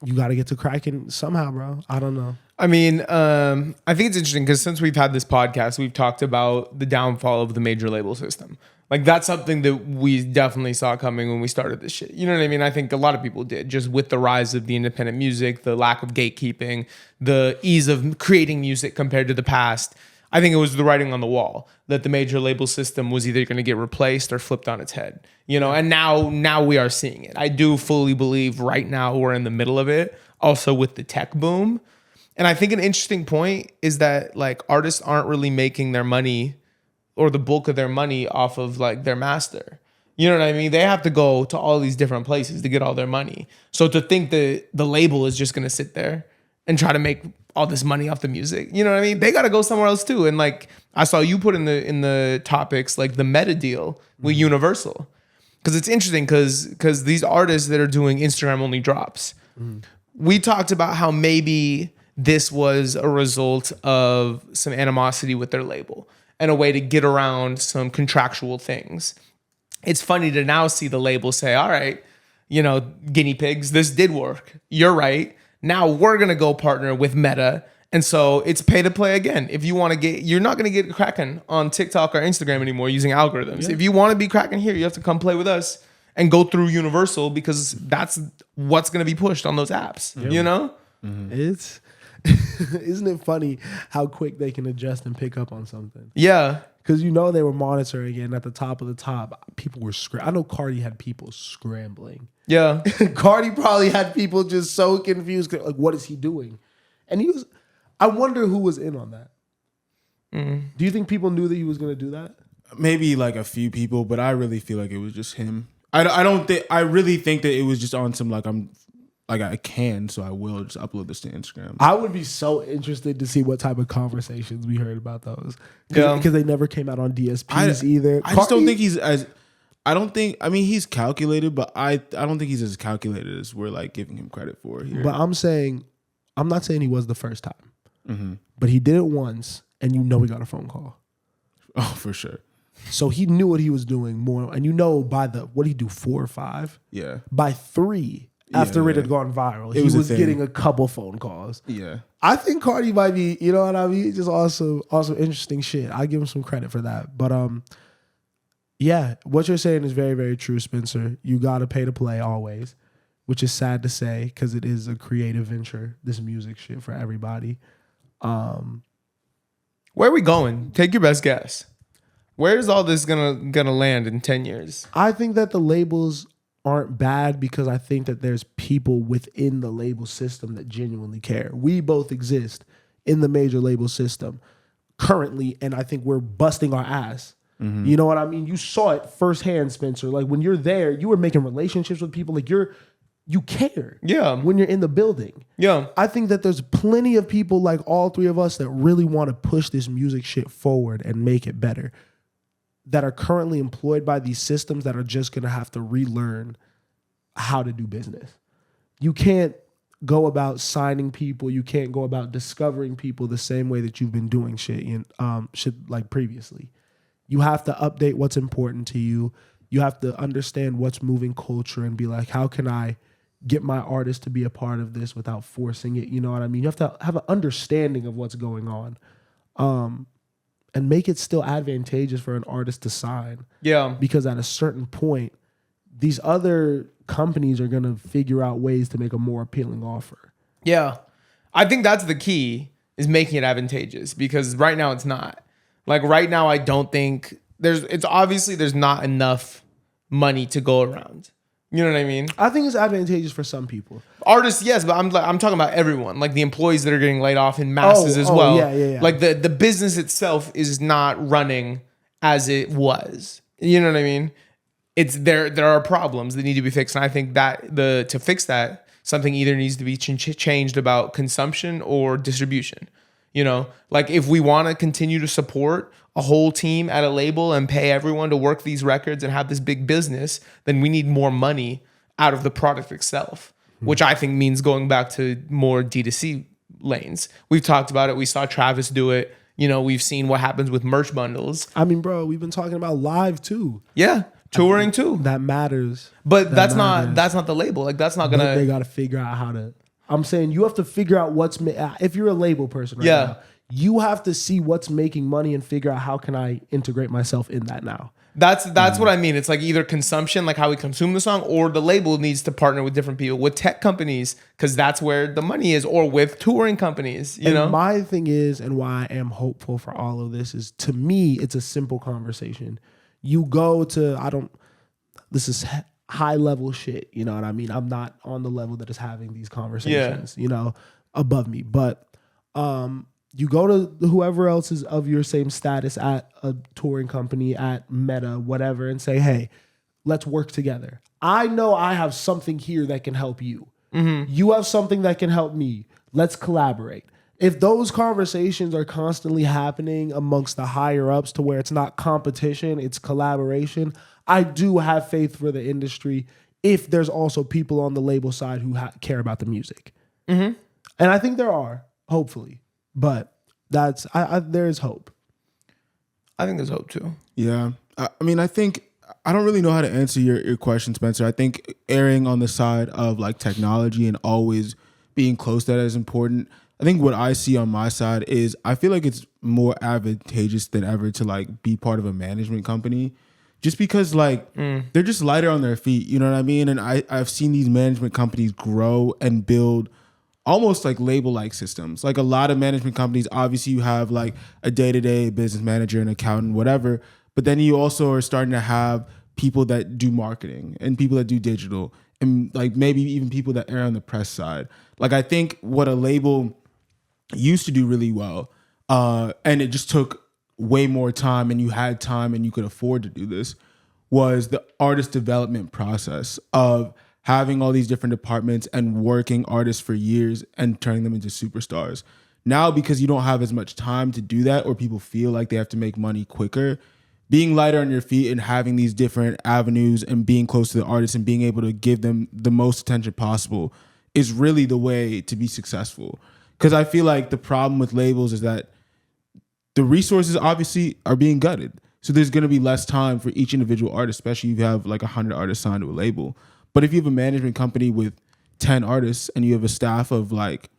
you got to get to cracking somehow, bro. I don't know. I mean, I think it's interesting because since we've had this podcast, we've talked about the downfall of the major label system. Like, that's something that we definitely saw coming when we started this shit. You know what I mean? I think a lot of people did, just with the rise of the independent music, the lack of gatekeeping, the ease of creating music compared to the past. I think it was the writing on the wall that the major label system was either going to get replaced or flipped on its head. You know, and now we are seeing it. I do fully believe right now we're in the middle of it, also with the tech boom. And I think an interesting point is that like artists aren't really making their money or the bulk of their money off of like their master. You know what I mean? They have to go to all these different places to get all their money. So to think that the label is just going to sit there and try to make all this money off the music, you know what I mean? They got to go somewhere else too. And like I saw you put in the topics like the meta deal with Universal. Because it's interesting because these artists that are doing Instagram only drops, we talked about how maybe this was a result of some animosity with their label and a way to get around some contractual things. It's funny to now see the label say, all right, guinea pigs, this did work. You're right. Now we're going to go partner with Meta. And so it's pay to play again. If you want to you're not going to get cracking on TikTok or Instagram anymore using algorithms. Yeah. If you want to be cracking here, you have to come play with us and go through Universal because that's what's going to be pushed on those apps, Mm-hmm. Isn't it funny how quick they can adjust and pick up on something? Yeah. Because they were monitoring, and at the top of the top, people were I know Cardi had people scrambling. Yeah. Cardi probably had people just so confused. Like, what is he doing? And I wonder who was in on that. Do you think people knew that he was going to do that? Maybe like a few people, but I really feel like it was just him. I really think that it was just on some I can, so I will just upload this to Instagram. I would be so interested to see what type of conversations we heard about those. Because they never came out on DSPs either. I just don't think he's as... he's calculated, but I don't think he's as calculated as we're like giving him credit for here. But I'm not saying he was the first time. Mm-hmm. But he did it once, and he got a phone call. Oh, for sure. So he knew what he was doing more. And by what did he do, 4 or 5? Yeah. By 3... After it had gone viral, he was getting a couple phone calls. Yeah, I think Cardi might be, just also interesting shit. I give him some credit for that. But yeah, what you're saying is very, very true, Spencer. You gotta pay to play always, which is sad to say because it is a creative venture. This music shit for everybody. Where are we going? Take your best guess. Where is all this gonna land in 10 years? I think that the labels aren't bad because I think that there's people within the label system that genuinely care. We both exist in the major label system currently, and I think we're busting our ass. Mm-hmm. You know what I mean? You saw it firsthand, Spencer. Like when you're there, you were making relationships with people. Like you care. Yeah. When you're in the building. Yeah. I think that there's plenty of people like all 3 of us that really want to push this music shit forward and make it better, that are currently employed by these systems that are just going to have to relearn how to do business. You can't go about signing people. You can't go about discovering people the same way that you've been doing shit like previously. You have to update what's important to you. You have to understand what's moving culture and be like, how can I get my artist to be a part of this without forcing it? You know what I mean? You have to have an understanding of what's going on. And make it still advantageous for an artist to sign. Yeah. Because at a certain point, these other companies are going to figure out ways to make a more appealing offer. Yeah. I think that's the key, is making it advantageous, because right now it's not. Like right now, I don't think there's not enough money to go around. You know what I mean? I think it's advantageous for some people. Artists, yes, but I'm talking about everyone, like the employees that are getting laid off in masses as well. Yeah. Like the business itself is not running as it was. You know what I mean? It's there are problems that need to be fixed, and I think that to fix that, something either needs to be changed about consumption or distribution. Like if we want to continue to support a whole team at a label and pay everyone to work these records and have this big business, then we need more money out of the product itself, which I think means going back to more D2C lanes. We've talked about it. We saw Travis do it. We've seen what happens with merch bundles. I mean, bro, we've been talking about live too. Yeah. Touring too. That matters. But that's not the label. Like that's not gonna. They got to figure out how to. I'm saying you have to figure out if you're a label person right now, you have to see what's making money and figure out how can I integrate myself in that now. That's what I mean. It's like either consumption, like how we consume the song, or the label needs to partner with different people, with tech companies, because that's where the money is, or with touring companies, you know? My thing is, and why I am hopeful for all of this is, to me, it's a simple conversation. You go to, this is high level shit, you know what I mean? I'm not on the level that is having these conversations, above me. But you go to whoever else is of your same status at a touring company, at Meta, whatever, and say, hey, let's work together. I know I have something here that can help you. Mm-hmm. You have something that can help me. Let's collaborate. If those conversations are constantly happening amongst the higher ups to where it's not competition, it's collaboration, I do have faith for the industry if there's also people on the label side who care about the music. And I think there are, hopefully, but there is hope. I think there's hope too. Yeah. I mean, I think I don't really know how to answer your question, Spencer. I think erring on the side of like technology and always being close to that is important. I think what I see on my side is I feel like it's more advantageous than ever to like be part of a management company just because like they're just lighter on their feet. You know what I mean? And I've seen these management companies grow and build almost like label-like systems. Like a lot of management companies, obviously you have like a day-to-day business manager, an accountant, whatever. But then you also are starting to have people that do marketing and people that do digital and like maybe even people that err on the press side. Like I think what a label used to do really well, and it just took way more time and you had time and you could afford to do this, was the artist development process of having all these different departments and working artists for years and turning them into superstars. Now, because you don't have as much time to do that or people feel like they have to make money quicker, being lighter on your feet and having these different avenues and being close to the artists and being able to give them the most attention possible is really the way to be successful. Because I feel like the problem with labels is that the resources obviously are being gutted. So there's going to be less time for each individual artist, especially if you have like 100 artists signed to a label. But if you have a management company with 10 artists and you have a staff of like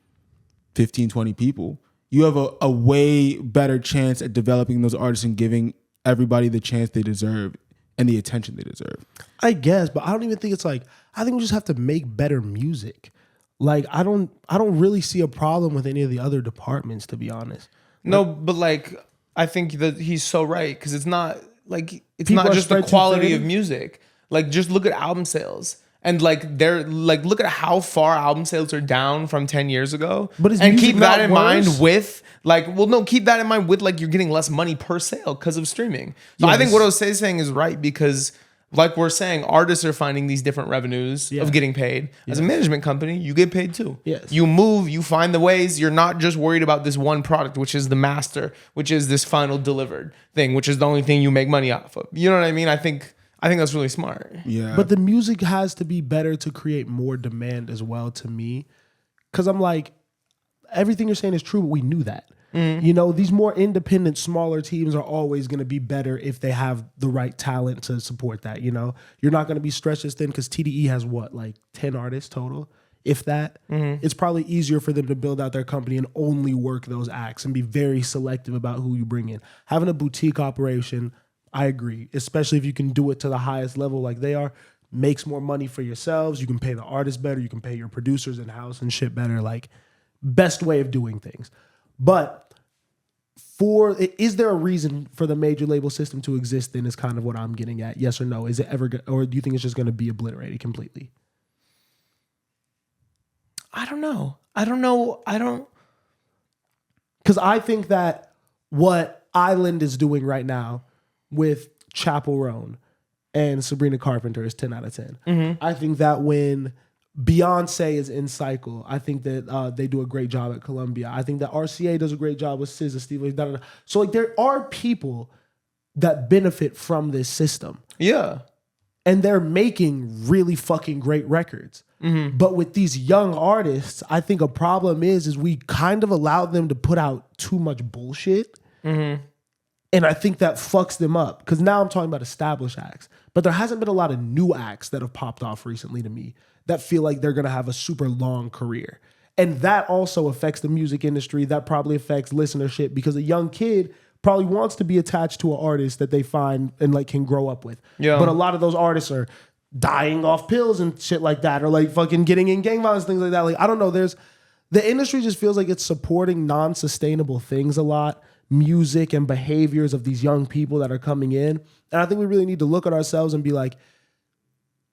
15, 20 people, you have a way better chance at developing those artists and giving everybody the chance they deserve and the attention they deserve. I guess, but I don't even think it's like, I think we just have to make better music. Like I don't really see a problem with any of the other departments, to be honest. No, but like I think that he's so right because it's not like it's People not are just the spread too quality thin. of music. Like just look at album sales. And like they're like look at how far album sales are down from 10 years ago. But is and music keep that not in worse? mind with like keep that in mind with like you're getting less money per sale because of streaming. So I think what Jose's saying is right because like we're saying, artists are finding these different revenues of getting paid. As a management company, you get paid too. Yes. You move, you find the ways. You're not just worried about this one product, which is the master, which is this final delivered thing, which is the only thing you make money off of. You know what I mean? I think that's really smart. Yeah. But the music has to be better to create more demand as well, to me. Because I'm like, everything you're saying is true, but we knew that. You know, these more independent, smaller teams are always going to be better if they have the right talent to support that, you know? You're not going to be stretched as thin because TDE has what, like 10 artists total? If that. It's probably easier for them to build out their company and only work those acts and be very selective about who you bring in. Having a boutique operation, I agree, especially if you can do it to the highest level like they are, makes more money for yourselves. You can pay the artists better. You can pay your producers in-house and shit better. Like, best way of doing things. But is there a reason for the major label system to exist then is kind of what I'm getting at. Yes or no? Is it ever or do you think it's just going to be obliterated completely? I don't know. Because I think that what Island is doing right now with Chappell Roan and Sabrina Carpenter is 10 out of 10. I think that when Beyonce is in cycle, I think that they do a great job at Columbia. I think that RCA does a great job with SZA, Steve. So like there are people that benefit from this system. Yeah. And they're making really fucking great records. But with these young artists, I think a problem is we kind of allowed them to put out too much bullshit. And I think that fucks them up. Because now I'm talking about established acts. But there hasn't been a lot of new acts that have popped off recently to me that feel like they're going to have a super long career. And that also affects the music industry. That probably affects listenership because a young kid probably wants to be attached to an artist that they find and like can grow up with. Yeah. But a lot of those artists are dying off pills and shit like that, or like fucking getting in gang violence, things like that. Like, I don't know. The industry just feels like it's supporting non-sustainable things a lot, music and behaviors of these young people that are coming in. And I think we really need to look at ourselves and be like,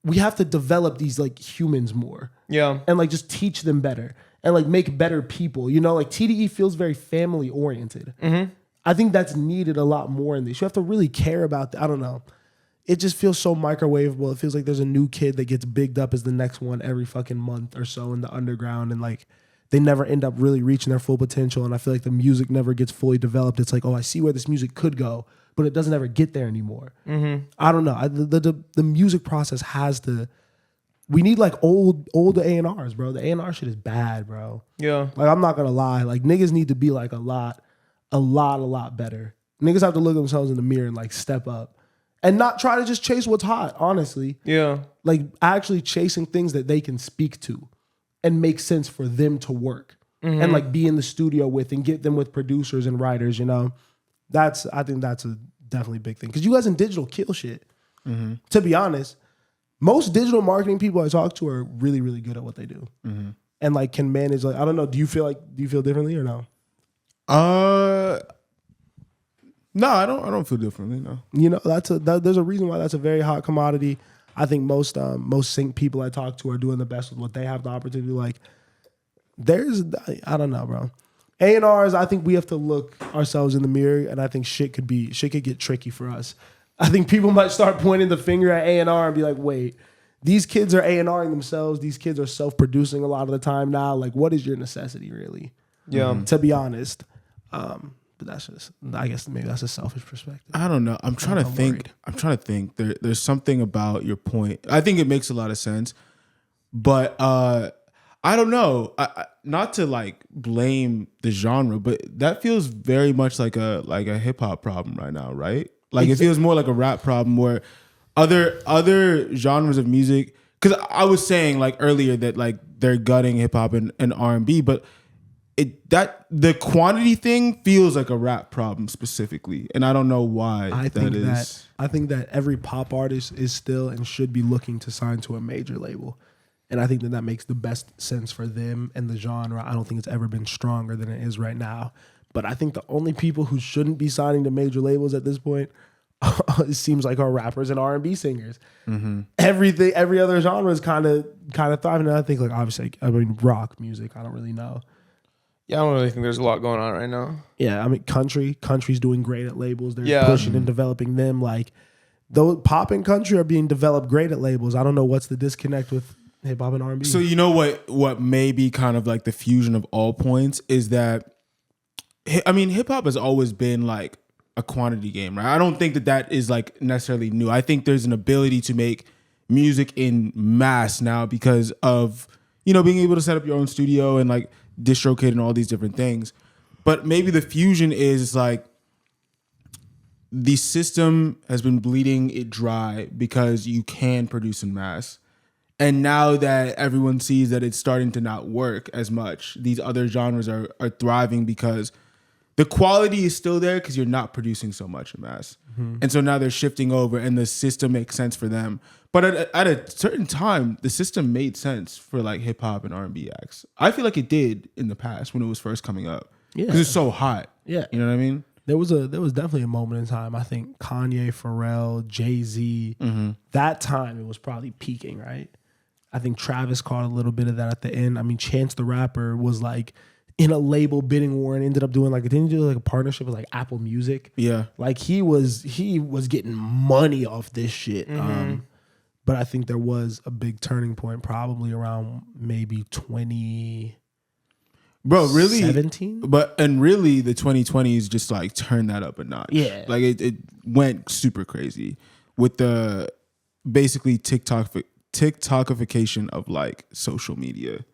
we have to develop these like humans more. Yeah. And like just teach them better and like make better people. You know, like TDE feels very family oriented. I think that's needed a lot more in this. You have to really care about I don't know. It just feels so microwavable. It feels like there's a new kid that gets bigged up as the next one every fucking month or so in the underground. And like they never end up really reaching their full potential. And I feel like the music never gets fully developed. It's like, oh, I see where this music could go, but it doesn't ever get there anymore. I don't know. The music process has to We need like old A&Rs, bro. The A&R shit is bad, bro. Yeah. Like, I'm not gonna lie. Like, niggas need to be like a lot better. Niggas have to look at themselves in the mirror and like step up. And not try to just chase what's hot, honestly. Yeah. Like, actually chasing things that they can speak to and make sense for them to work. And like be in the studio with and get them with producers and writers, you know? I think that's a definitely big thing. Because you guys in digital kill shit. To be honest, most digital marketing people I talk to are really, really good at what they do. And like can manage, like, I don't know, do you feel differently or no? No, I don't feel differently, no. You know, there's a reason why that's a very hot commodity. I think most sync people I talk to are doing the best with what they have the opportunity to. Like, I don't know, bro. A&Rs, I think we have to look ourselves in the mirror, and I think shit could get tricky for us. I think people might start pointing the finger at A&R and be like, wait, these kids are A&Ring themselves. These kids are self-producing a lot of the time now. Like, what is your necessity, really? Yeah. To be honest. But that's just, I guess maybe that's a selfish perspective. I don't know. I'm trying to think. There's something about your point. I think it makes a lot of sense. But I don't know. Not to like blame the genre, but that feels very much like a hip hop problem right now, right? Like it feels more like a rap problem where other genres of music. Because I was saying like earlier that like they're gutting hip hop and R&B, but the quantity thing feels like a rap problem specifically, and I don't know why. I think that every pop artist is still and should be looking to sign to a major label. And I think that makes the best sense for them and the genre. I don't think it's ever been stronger than it is right now. But I think the only people who shouldn't be signing to major labels at this point, it seems like, are rappers and R&B singers. Every other genre is kind of thriving. And I think, like, obviously, rock music, I don't really know. Yeah, I don't really think there's a lot going on right now. Yeah, I mean, country's doing great at labels. They're pushing and developing them. Like, those pop and country are being developed great at labels. I don't know what's the disconnect with hip hop and R&B. So you know what may be kind of like the fusion of all points is that, I mean, hip hop has always been like a quantity game, right? I don't think that is like necessarily new. I think there's an ability to make music in mass now because of, you know, being able to set up your own studio and like DistroKid and all these different things. But maybe the fusion is like the system has been bleeding it dry because you can produce in mass. And now that everyone sees that it's starting to not work as much, these other genres are thriving because the quality is still there because you're not producing so much in mass. And so now they're shifting over and the system makes sense for them. But at a certain time, the system made sense for like hip hop and R&B acts. I feel like it did in the past when it was first coming up. Yeah. Because it's so hot. Yeah. You know what I mean? There was definitely a moment in time. I think Kanye, Pharrell, Jay-Z, that time it was probably peaking, right? I think Travis caught a little bit of that at the end. I mean, Chance the Rapper was like in a label bidding war and ended up doing like, didn't he do like a partnership with like Apple Music? Yeah. Like he was getting money off this shit. But I think there was a big turning point probably around maybe 2017. Bro, really? Really the 2020s just like turned that up a notch. Yeah. Like it went super crazy with the basically TikTokification of like social media.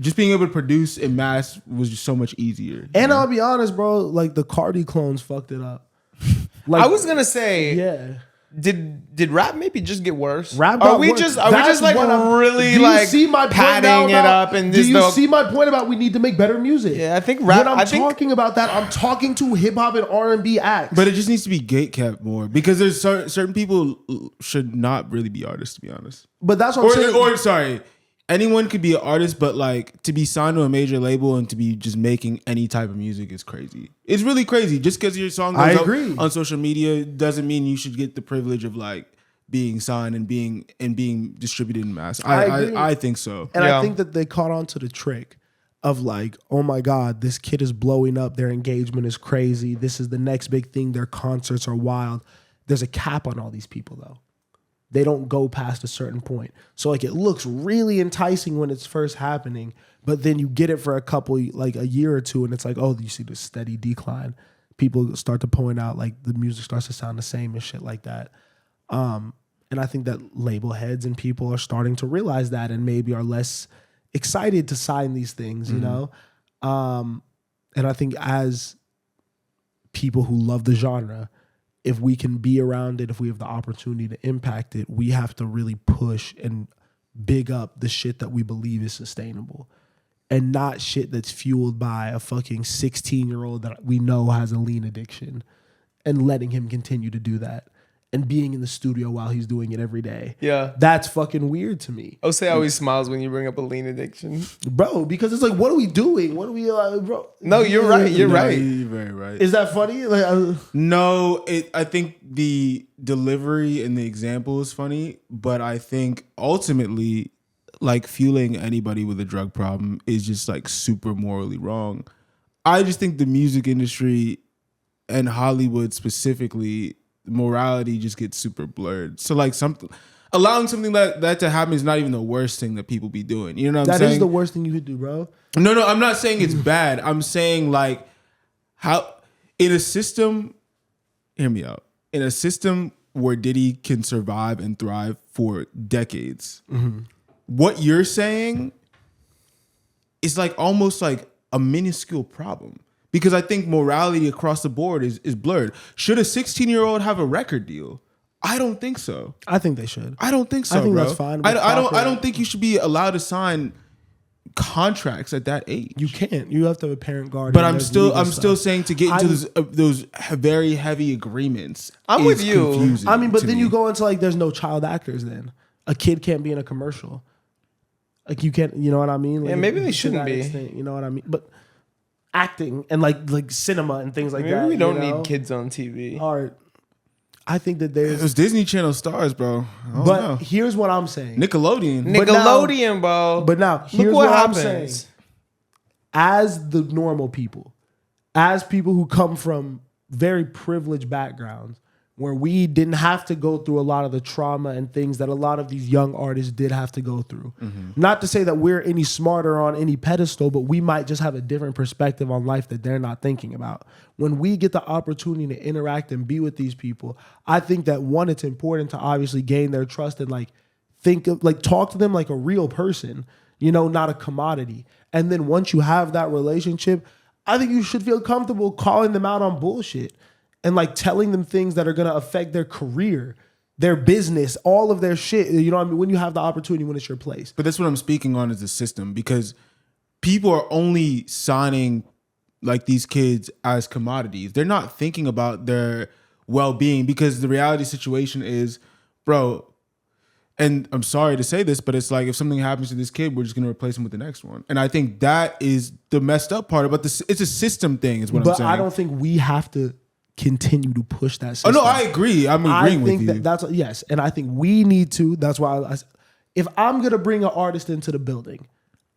Just being able to produce in mass was just so much easier. And I'll be honest, bro, like the Cardi clones fucked it up. Like, I was gonna say, yeah. Did rap maybe just get worse? Rap got worse. Are we just like really like padding it up? And do you see my point about we need to make better music? Yeah, I think rap. When I'm talking about that, I'm talking to hip hop and R&B acts. But it just needs to be gatekept more because there's certain people should not really be artists, to be honest. But that's what I'm saying. Or sorry, anyone could be an artist, but like to be signed to a major label and to be just making any type of music is crazy. It's really crazy. Just because your song goes up on social media doesn't mean you should get the privilege of like being signed and being distributed in mass. I think so. And I think that they caught on to the trick of like, oh my God, this kid is blowing up. Their engagement is crazy. This is the next big thing. Their concerts are wild. There's a cap on all these people though. They don't go past a certain point. So like it looks really enticing when it's first happening, but then you get it for a year or two and it's like, oh, you see the steady decline. People start to point out like the music starts to sound the same and shit like that. And And I think that label heads and people are starting to realize that and maybe are less excited to sign these things, you know? And I think as people who love the genre, if we can be around it, if we have the opportunity to impact it, we have to really push and big up the shit that we believe is sustainable and not shit that's fueled by a fucking 16-year-old that we know has a lean addiction and letting him continue to do that and being in the studio while he's doing it every day. Yeah. That's fucking weird to me. Jose always smiles when you bring up a lean addiction. Bro, because it's like, what are we doing? What are we, bro? No, you're right. You're No, right. You're very right. Is that funny? Like, No, I think the delivery and the example is funny, but I think ultimately, like, fueling anybody with a drug problem is just like super morally wrong. I just think the music industry and Hollywood specifically, morality just gets super blurred. So like allowing something like that to happen is not even the worst thing that people be doing. You know what I'm saying? That is the worst thing you could do, bro. No, I'm not saying it's bad. I'm saying like how in a system, hear me out. In a system where Diddy can survive and thrive for decades, what you're saying is like almost like a minuscule problem. Because I think morality across the board is blurred. Should a 16-year-old have a record deal? I don't think so. I think they should. I don't think so. I think bro. that's fine. I don't think you should be allowed to sign contracts at that age. You can't. You have to have a parent guardian. But I'm still saying to get into those very heavy agreements. I'm with you. Confusing I mean, but to then me. you go into like, there's no child actors. Then a kid can't be in a commercial. Like you can't. You know what I mean? Like, Yeah, maybe they to shouldn't that be. extent, you know what I mean? But acting and like cinema and things like Maybe that. we don't you know, need kids on TV. Art. I think that It there's. was Disney Channel stars, bro. I don't But know. here's what I'm saying. Nickelodeon. Nickelodeon, bro. But now, Look here's what I'm happens. saying. As the normal people, as people who come from very privileged backgrounds, where we didn't have to go through a lot of the trauma and things that a lot of these young artists did have to go through. Not to say that we're any smarter on any pedestal, but we might just have a different perspective on life that they're not thinking about. When we get the opportunity to interact and be with these people, I think that one, it's important to obviously gain their trust and like talk to them like a real person, you know, not a commodity. And then once you have that relationship, I think you should feel comfortable calling them out on bullshit and like telling them things that are going to affect their career, their business, all of their shit. You know what I mean? When you have the opportunity, when it's your place. But that's what I'm speaking on is the system, because people are only signing like these kids as commodities. They're not thinking about their well-being, because the reality situation is, bro, and I'm sorry to say this, but it's like if something happens to this kid, we're just going to replace him with the next one. And I think that is the messed up part about this. It's a system thing is what I'm saying. But I don't think we have to continue to push that system. Oh, no, I agree. I'm agreeing with you. I think that's yes. And I think we need to. That's why if I'm going to bring an artist into the building,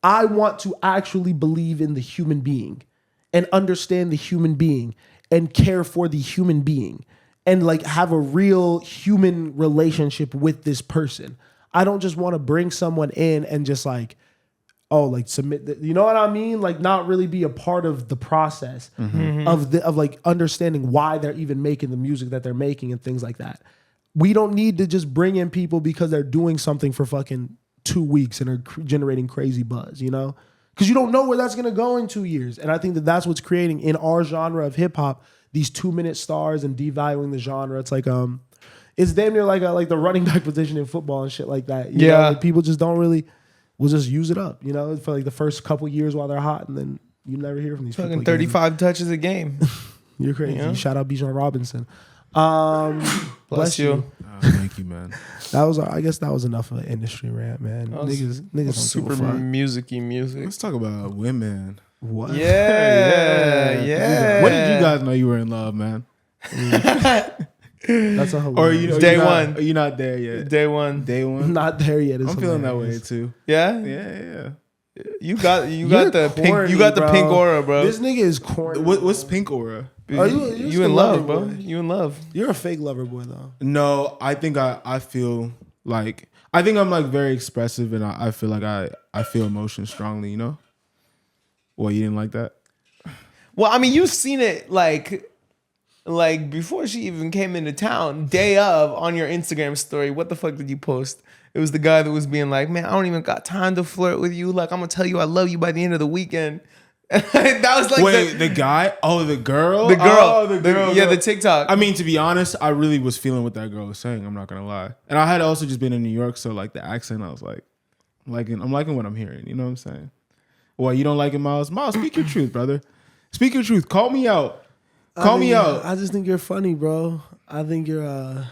I want to actually believe in the human being and understand the human being and care for the human being and like have a real human relationship with this person. I don't just want to bring someone in and just like, oh, like submit, you know what I mean? Like not really be a part of the process of like understanding why they're even making the music that they're making and things like that. We don't need to just bring in people because they're doing something for fucking 2 weeks and are generating crazy buzz, you know? Because you don't know where that's going to go in 2 years. And I think that that's what's creating in our genre of hip hop, these 2-minute stars and devaluing the genre. It's like, it's damn near like the running back position in football and shit like that. You know? Like people just don't really, will just use it up, you know, for like the first couple years while they're hot, and then you never hear from these people. Fucking 35 touches a game. You're crazy. Yeah. Shout out Bijan Robinson. Bless you. Oh, thank you, man. That was, I guess, that was enough of an industry rant, man. Niggas don't Super give a fuck. music-y music. Let's talk about women. What? Yeah. When did you guys know you were in love, man? That's a hilarious. Or you Day not, one. Are you not there yet? Day one. Day one. Not there yet. I'm feeling that way too. Yeah? Yeah. You got You're the pink corny, you got the bro. pink aura, bro. This nigga is corny. What's pink aura? Are you you're in still love, lover bro. boy. You in love. You're a fake lover boy, though. No, I think I feel like I'm like very expressive, and I feel like I feel emotion strongly. You know. Well, you didn't like that? Well, I mean, you've seen it like like before she even came into town, day of on your Instagram story, what the fuck did you post? It was the guy that was being like, man, I don't even got time to flirt with you. Like, I'm gonna tell you I love you by the end of the weekend. That was like the guy? Oh, the girl? The girl. Oh, the girl. Yeah, the TikTok. I mean, to be honest, I really was feeling what that girl was saying. I'm not gonna lie. And I had also just been in New York, so like the accent, I was like, I'm liking what I'm hearing. You know what I'm saying? Well, you don't like it, Miles? Miles, speak your truth, brother. Speak your truth. Call me out. Call me out. I just think you're funny, bro. I think you're a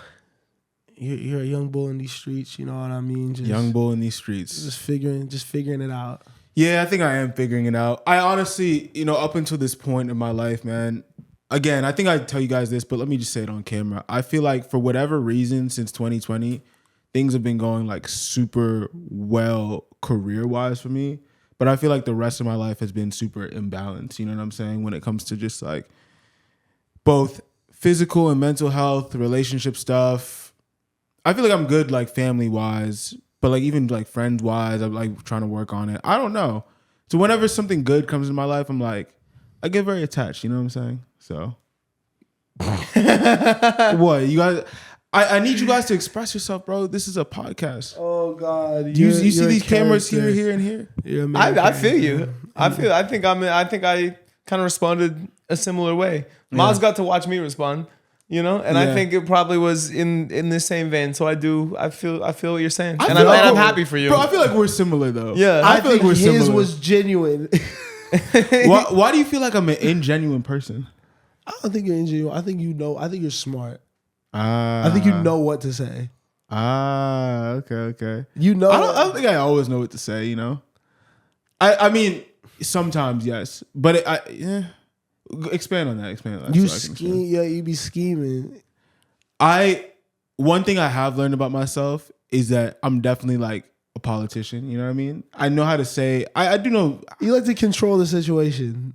young bull in these streets. You know what I mean? Just, young bull in these streets. Just figuring it out. Yeah, I think I am figuring it out. I honestly, up until this point in my life, man, again, I think I tell you guys this, but let me just say it on camera. I feel like for whatever reason, since 2020, things have been going like super well career-wise for me. But I feel like the rest of my life has been super imbalanced. You know what I'm saying? When it comes to just like both physical and mental health, relationship stuff. I feel like I'm good like family-wise. But like even like friends wise, I'm like trying to work on it. I don't know. So whenever something good comes in my life, I'm like, I get very attached. You know what I'm saying? So what you guys? I need you guys to express yourself, bro. This is a podcast. Oh God! You see these cameras here, and here. I feel you. I think I kind of responded a similar way. Maz got to watch me respond. And I think it probably was in the same vein. So I feel what you're saying, and I'm happy for you. Bro, I feel like we're similar though. Yeah, I feel like we're his similar. was genuine. Why do you feel like I'm an ingenuine person? I don't think you're ingenuine. I think you know. I think you're smart. I I think you know what to say. Okay. You know. I don't think I always know what to say. I mean, sometimes yes, but expand on that. You scheme, you be scheming. One thing I have learned about myself is that I'm definitely like a politician. You know what I mean? I know how to say. I do know. You like to control the situation.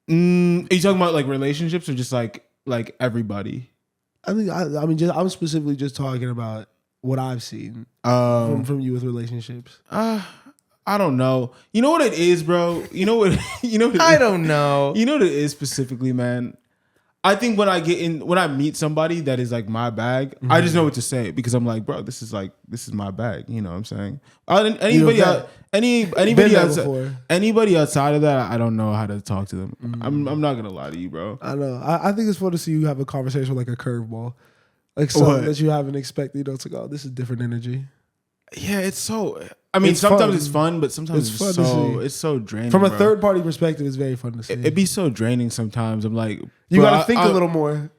Are you talking about like relationships or just like everybody? I mean, I'm specifically just talking about what I've seen from you with relationships. I don't know. You know what it is, bro? You know what? I don't know. You know what it is specifically, man? I think when I meet somebody that is like my bag, I just know what to say because I'm like, bro, this is my bag. You know what I'm saying? Anybody outside of that, I don't know how to talk to them. I'm not gonna lie to you, bro. I know. I think it's fun to see you have a conversation like a curveball, like something that you haven't expected. It's like, oh, this is different energy. Yeah, it's so. I mean, sometimes it's fun, but sometimes it's so draining. From a third party perspective, it's very fun to see. It'd be so draining sometimes. I'm like, you got to think a little more.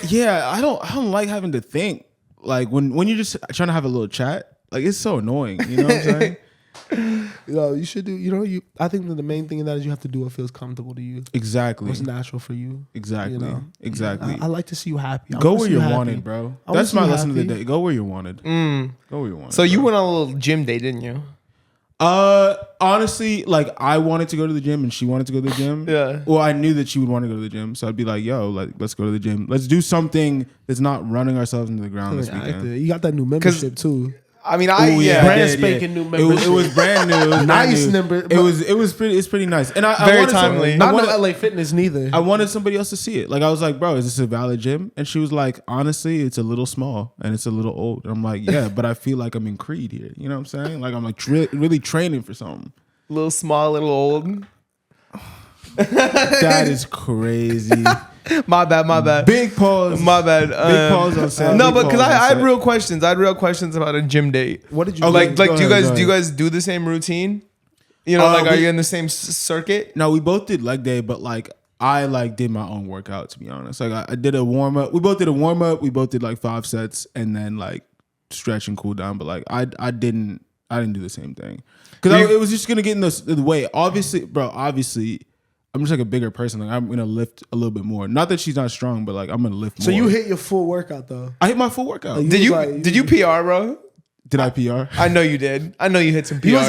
Yeah, I don't like having to think. Like when you're just trying to have a little chat, like it's so annoying. You know what I'm saying? You should do. I think that the main thing in that is you have to do what feels comfortable to you. Exactly. What's natural for you. Exactly. Exactly. I like to see you happy. Go where you're wanted, bro. That's my lesson of the day. Go where you're wanted. Go where you're wanted. So you went on a little gym day, didn't you? Honestly, like I wanted to go to the gym and she wanted to go to the gym. Yeah. Well, I knew that she would want to go to the gym, so I'd be like, "Yo, like let's go to the gym. Let's do something that's not running ourselves into the ground this weekend." You got that new membership too. I mean, brand spanking new membership. It was brand new. Nice number. It's pretty nice. And I very wanted timely. Not no LA Fitness neither. I wanted somebody else to see it. Like I was like, bro, is this a valid gym? And she was like, honestly, it's a little small and it's a little old. And I'm like, yeah, but I feel like I'm in Creed here. You know what I'm saying? Like I'm like really training for something. A little small, a little old. That is crazy. My bad. Big pause. My bad. Big pause on set. No, but because I had real questions. I had real questions about a gym date. What did you like? Do you guys do the same routine? Are you in the same circuit? No, we both did leg day, but like I like did my own workout to be honest. Like I did a warm up. We both did a warm up. We both did like 5 sets and then like stretch and cool down. But like I didn't do the same thing because it was just gonna get in the way. Obviously, bro. I'm just like a bigger person. Like I'm gonna lift a little bit more. Not that she's not strong, but like I'm gonna lift more. So you hit your full workout though. I hit my full workout. Did you PR, bro? Did I PR? I know you did. I know you hit some PRs. You went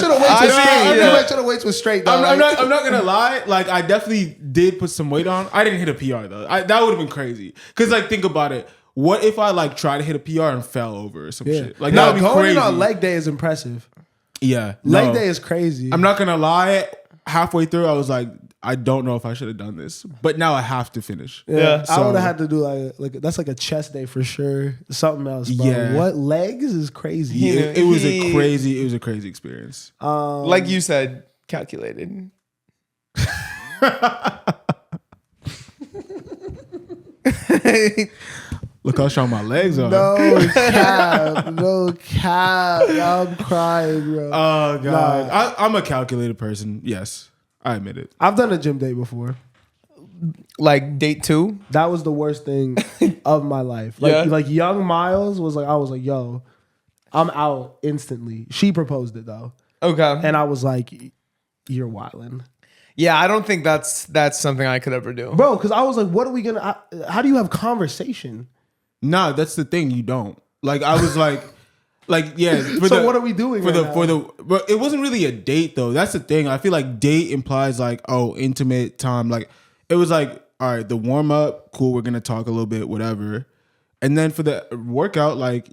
to the weights with straight. You went to the weights with straight. I'm not gonna lie. Like I definitely did put some weight on. I didn't hit a PR though. That would have been crazy. Cause like think about it. What if I like tried to hit a PR and fell over or some shit? Like that would be crazy. Going on leg day is impressive. Yeah, leg day is crazy. I'm not gonna lie. Halfway through, I was like, I don't know if I should have done this, but now I have to finish. Yeah. I So- would have had to do like that's like a chest day for sure. Something else, bro. Yeah. What legs is crazy. Yeah, it was a crazy experience. Like you said, calculated. Look how strong my legs are. No cap, no cap. I'm crying, bro. Oh God, I'm a calculated person. Yes, I admit it. I've done a gym day before. Like date 2. That was the worst thing of my life. Like, Yeah. like young Miles was like, I was like, yo, I'm out instantly. She proposed it though, Okay. and I was like, you're wildin'. Yeah, I don't think that's something I could ever do. Bro, because I was like, what are we gonna? How do you have conversation? Nah, that's the thing. You don't. Like I was like yeah. So what are we doing But it wasn't really a date though. That's the thing. I feel like date implies like intimate time. Like it was like all right, the warm up, cool. We're gonna talk a little bit, whatever. And then for the workout, like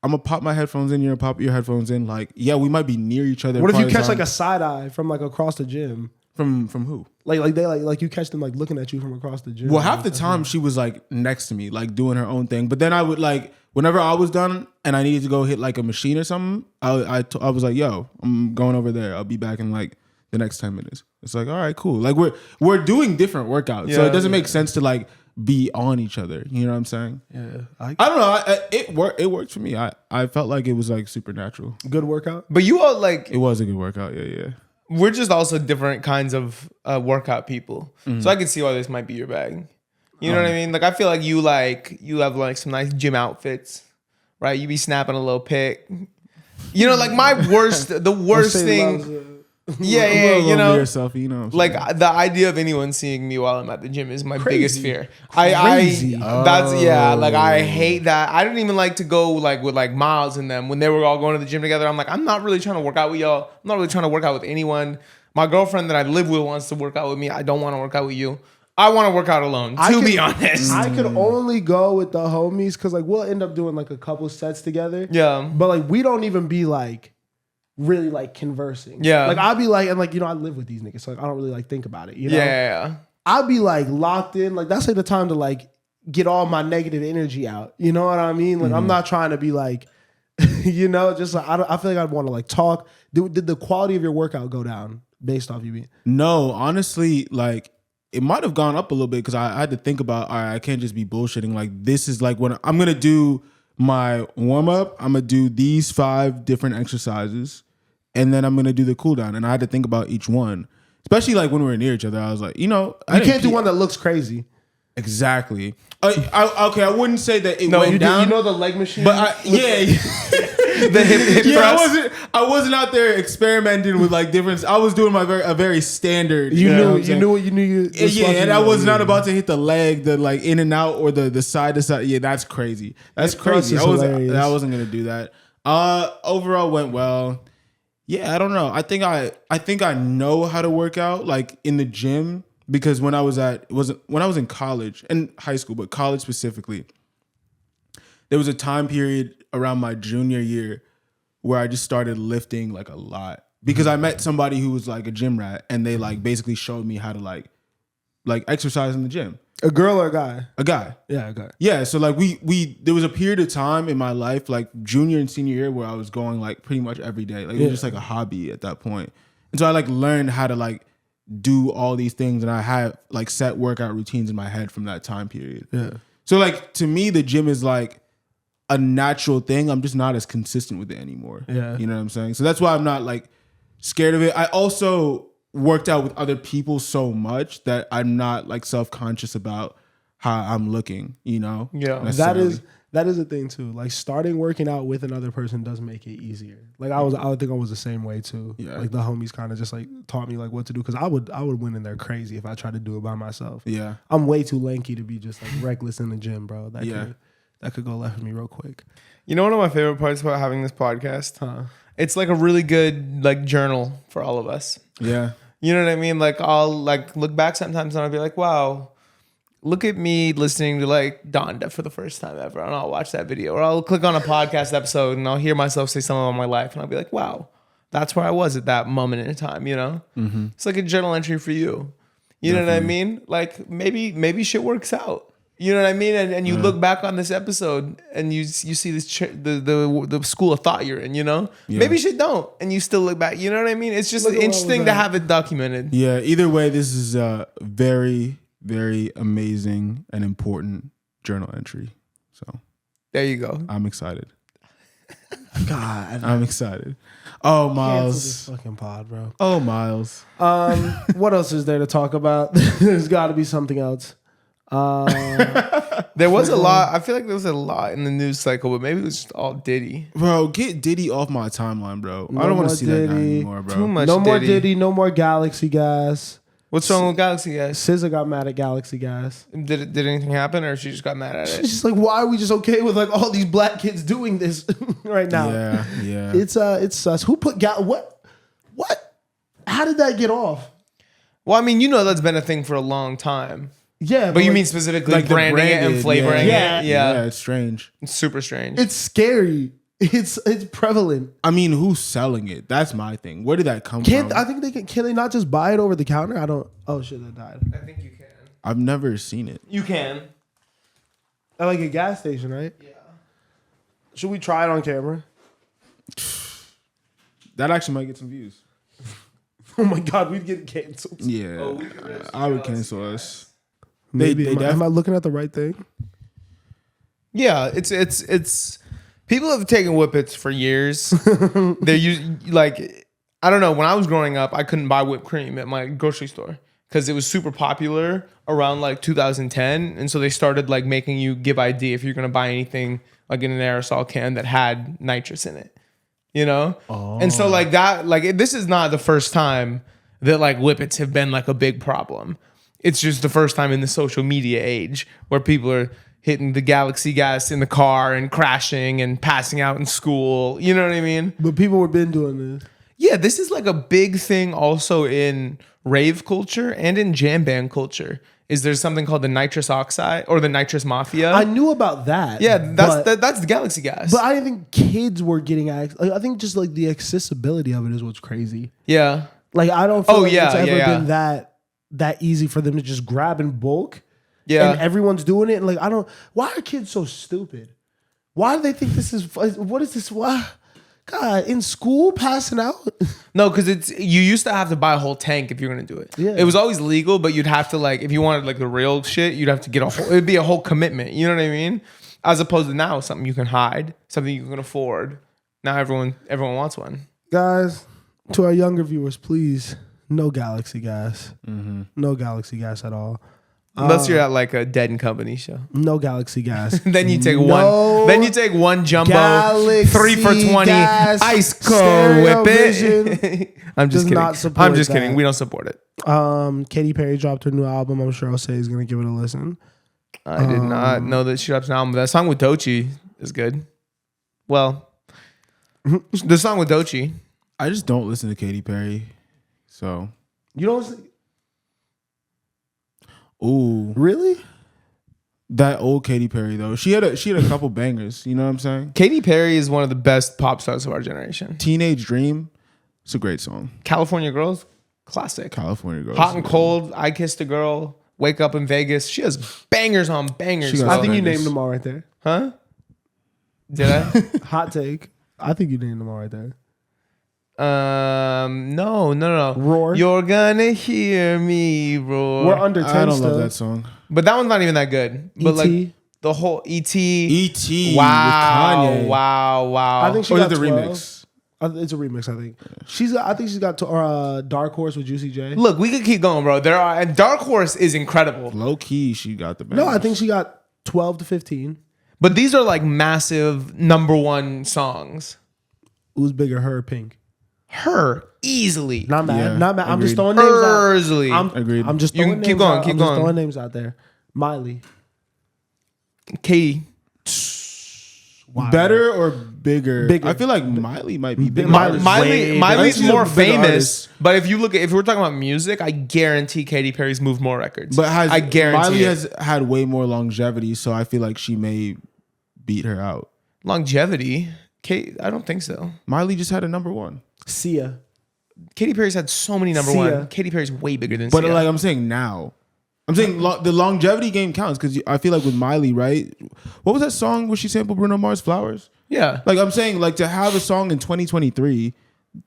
I'm gonna pop my headphones in. You're gonna pop your headphones in. Like yeah, we might be near each other. What if you part of catch the like time. a side eye from like across the gym? From who? Like they like you catch them like looking at you from across the gym. Well, half the time she was like next to me, like doing her own thing. But then I would like whenever I was done and I needed to go hit like a machine or something, I was like, yo, I'm going over there. I'll be back in like the next 10 minutes. It's like, all right, cool. Like we're doing different workouts, so it doesn't make sense to like be on each other. You know what I'm saying? Yeah, I don't know. It worked. It worked for me. I felt like it was like supernatural. good workout. But you all like It was a good workout. Yeah. we're just also different kinds of workout people. So I can see why this might be your bag. You know what I mean? Like I feel like you have like some nice gym outfits, right? You be snapping a little pic. You know, like the worst thing. Yeah, you know, yourself. You know, what I'm like saying? the idea of anyone seeing me while I'm at the gym is my Crazy. biggest fear. Crazy. Like I hate that. I didn't even like to go like with like Miles and them when they were all going to the gym together. I'm like, I'm not really trying to work out with y'all. I'm not really trying to work out with anyone. My girlfriend that I live with wants to work out with me. I don't want to work out with you. I want to work out alone, to be honest. I could only go with the homies because like we'll end up doing like a couple sets together. Yeah. But like we don't even be like really like conversing. Yeah. Like I'll be like, and like, you know, I live with these niggas, so like I don't really like think about it. You know? Yeah. I'll be like locked in. Like that's like the time to like get all my negative energy out. You know what I mean? Like I'm not trying to be like, you know, just like I feel like I'd want to like talk. Did the quality of your workout go down based off you being? No, honestly, like it might have gone up a little bit because I had to think about, all right, I can't just be bullshitting. Like this is like when I'm gonna do my warm up, I'm gonna do these 5 different exercises, and then I'm gonna do the cool down. And I had to think about each one, especially like when we were near each other. I was like, you know, You can't do one that looks crazy. Exactly. Okay, I wouldn't say that it went down. You know the leg machine, but The hip yeah, thrust. I wasn't out there experimenting with like different. I was doing a very standard. you know what I'm knew saying? what you knew. Yeah, and I was not about to hit the leg, the like in and out or the side to side. Yeah, that's crazy. That's Hip thrust crazy. is hilarious. I wasn't gonna do that. Overall went well. Yeah, I don't know. I think I know how to work out like in the gym because when I was in college and high school, but college specifically, there was a time period around my junior year where I just started lifting like a lot because I met somebody who was like a gym rat and they like basically showed me how to like exercise in the gym. A girl or a guy? A guy. Yeah, a guy. Yeah. So like we there was a period of time in my life, like junior and senior year, where I was going like pretty much every day. Like it was just like a hobby at that point. And so I like learned how to like do all these things and I had like set workout routines in my head from that time period. Yeah. So like to me, the gym is like a natural thing. I'm just not as consistent with it anymore. Yeah. You know what I'm saying? So that's why I'm not like scared of it. I also worked out with other people so much that I'm not like self-conscious about how I'm looking, you know? Yeah. necessarily. That is a thing too. Like starting working out with another person does make it easier. Like I would think I was the same way too. Yeah. Like the homies kind of just like taught me like what to do because I would went in there crazy if I tried to do it by myself. Yeah. I'm way too lanky to be just like reckless in the gym, bro. Yeah. That could go left for me real quick. You know, one of my favorite parts about having this podcast? Huh? It's like a really good like journal for all of us. Yeah. You know what I mean? Like I'll like look back sometimes and I'll be like, wow, look at me listening to like Donda for the first time ever. And I'll watch that video or I'll click on a podcast episode and I'll hear myself say something about my life and I'll be like, wow, that's where I was at that moment in time, you know? It's like a journal entry for you. You know what I Definitely. mean? Like maybe shit works out. You know what I mean? And you look back on this episode and you see this the school of thought you're in. You know, maybe shit don't, and you still look back. You know what I mean? It's just interesting to have it documented. Yeah. Either way, this is a very, very amazing and important journal entry. So There you go. I'm excited. God, I'm excited. Oh, cancel Miles. this fucking pod, bro. Oh, Miles. What else is there to talk about? There's got to be something else. There was a lot. I feel like there was a lot in the news cycle, but maybe it was just all Diddy. Bro, get Diddy off my timeline, bro. No I don't want more to see that guy Diddy. anymore, bro. Too much. No more Diddy. Diddy. No more Galaxy Gas. What's wrong with Galaxy Guys? SZA got mad at Galaxy Gas. Did anything happen, or she just got mad at it? She's just like, why are we just okay with like all these black kids doing this right now? Yeah. It's sus. Who put what? How did that get off? Well, I mean, that's been a thing for a long time. Yeah, But you like, mean specifically Like the branding it and branded, flavoring yeah. it? Yeah. Yeah, it's strange. It's super strange. it's scary. It's prevalent. I mean, who's selling it? That's my thing. Where did that come Can't from? I think can they not just buy it over the counter? I don't. Oh shit, that died. I think you can. I've never seen it. You can. At like a gas station, right? Yeah. Should we try it on camera? That actually might get some views. Oh my god, we'd get canceled. Yeah, Oh, we could really I would see cancel Galaxy us. Maybe They am I looking at the right thing? Yeah, it's people have taken whippets for years. They're like, I don't know. When I was growing up, I couldn't buy whipped cream at my grocery store because it was super popular around like 2010, and so they started like making you give ID if you're gonna buy anything like in an aerosol can that had nitrous in it. And so like that, like this is not the first time that like whippets have been like a big problem. It's just the first time in the social media age where people are hitting the Galaxy Gas in the car and crashing and passing out in school. You know what I mean? But people were been doing this. Yeah, this is like a big thing also in rave culture and in jam band culture. Is there's something called the nitrous oxide or the nitrous mafia? I knew about that. Yeah, but, that's the Galaxy Gas. But I didn't think kids were getting I think just like the accessibility of it is what's crazy. yeah. Like I don't feel Oh, like yeah, it's ever yeah, been that easy for them to just grab in bulk. Yeah. And everyone's doing it. And like why are kids so stupid? Why do they think this is what is this? Why? God, in school passing out? No, because you used to have to buy a whole tank if you're gonna do it. Yeah. It was always legal, but you'd have to like if you wanted like the real shit, you'd have to get it'd be a whole commitment. You know what I mean? As opposed to now, something you can hide, something you can afford. Now everyone wants one. Guys, to our younger viewers, please, no Galaxy Gas. No Galaxy Gas at all. Unless you're at like a Dead and Company show. No Galaxy Gas. Then you take No one. Then you take one jumbo, Galaxy 3 for 20, Gas, ice cold whip it. StereoVision I'm just does kidding. not support I'm just that. kidding. We don't support it. Katy Perry dropped her new album. I'm sure I'll say is gonna give it a listen. I did not know that she dropped an album. That song with Doechii is good. Well, the song with Doechii. I just don't listen to Katy Perry. So, You don't ooh, really? that old Katy Perry though. She had a couple bangers. You know what I'm saying? Katy Perry is one of the best pop stars of our generation. Teenage Dream. It's a great song. California Girls, classic. California Girls. Hot and Cold, I Kissed a Girl, Wake Up in Vegas. She has bangers on bangers. She got I bro. think you bangers. named them all right there. Huh? Did I? Hot take. I think you named them all right there. No. Roar. You're gonna hear me roar. We're under 10 I don't still. love that song. But that one's not even that good. But like E.T.. the whole ET. E.T. Wow. with Kanye. Wow. I think she Or is got it the 12. remix? It's a remix, I think. I think she's got Dark Horse with Juicy J. Look, we could keep going, bro. And Dark Horse is incredible. Low key, she got the bangers. No, I think she got 12 to 15. But these are like massive #1 songs. Who's bigger, her or Pink? Her easily. Not mad. Yeah, Not mad. I'm just agreed. throwing names out. Easily. Agreed. I'm just You throwing can names keep going, out. keep I'm just going. throwing names out there. Miley. Katie. Better or bigger? Bigger. I feel like Miley might be bigger. Miley's Miley's way bigger. She's a more bigger famous, artist. but if we're talking about music, I guarantee Katy Perry's moved more records. But I guarantee Miley it. has had way more longevity, so I feel like she may beat her out. Longevity. Kate, I don't think so. Miley just had a #1. Sia. Katy Perry's had so many number one. Katy Perry's way bigger than But Sia. like I'm saying now. I'm saying the longevity game counts because I feel like with Miley, right? What was that song where she sampled Bruno Mars' Flowers? Yeah. Like I'm saying, like to have a song in 2023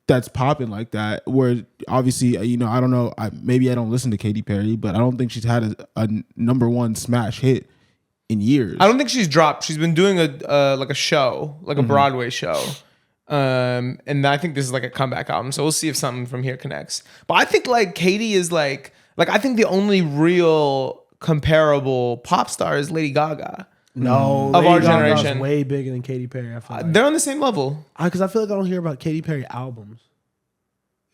that's popping like that, where obviously, I don't know, maybe I don't listen to Katy Perry, but I don't think she's had a number one smash hit in years. I don't think she's dropped. She's been doing a show, like a Broadway show. And I think this is like a comeback album. So we'll see if something from here connects. But I think like Katy is like I think the only real comparable pop star is Lady Gaga. No, of our Gaga's generation, way bigger than Katy Perry. I feel like. They're on the same level. Because I feel like I don't hear about Katy Perry albums.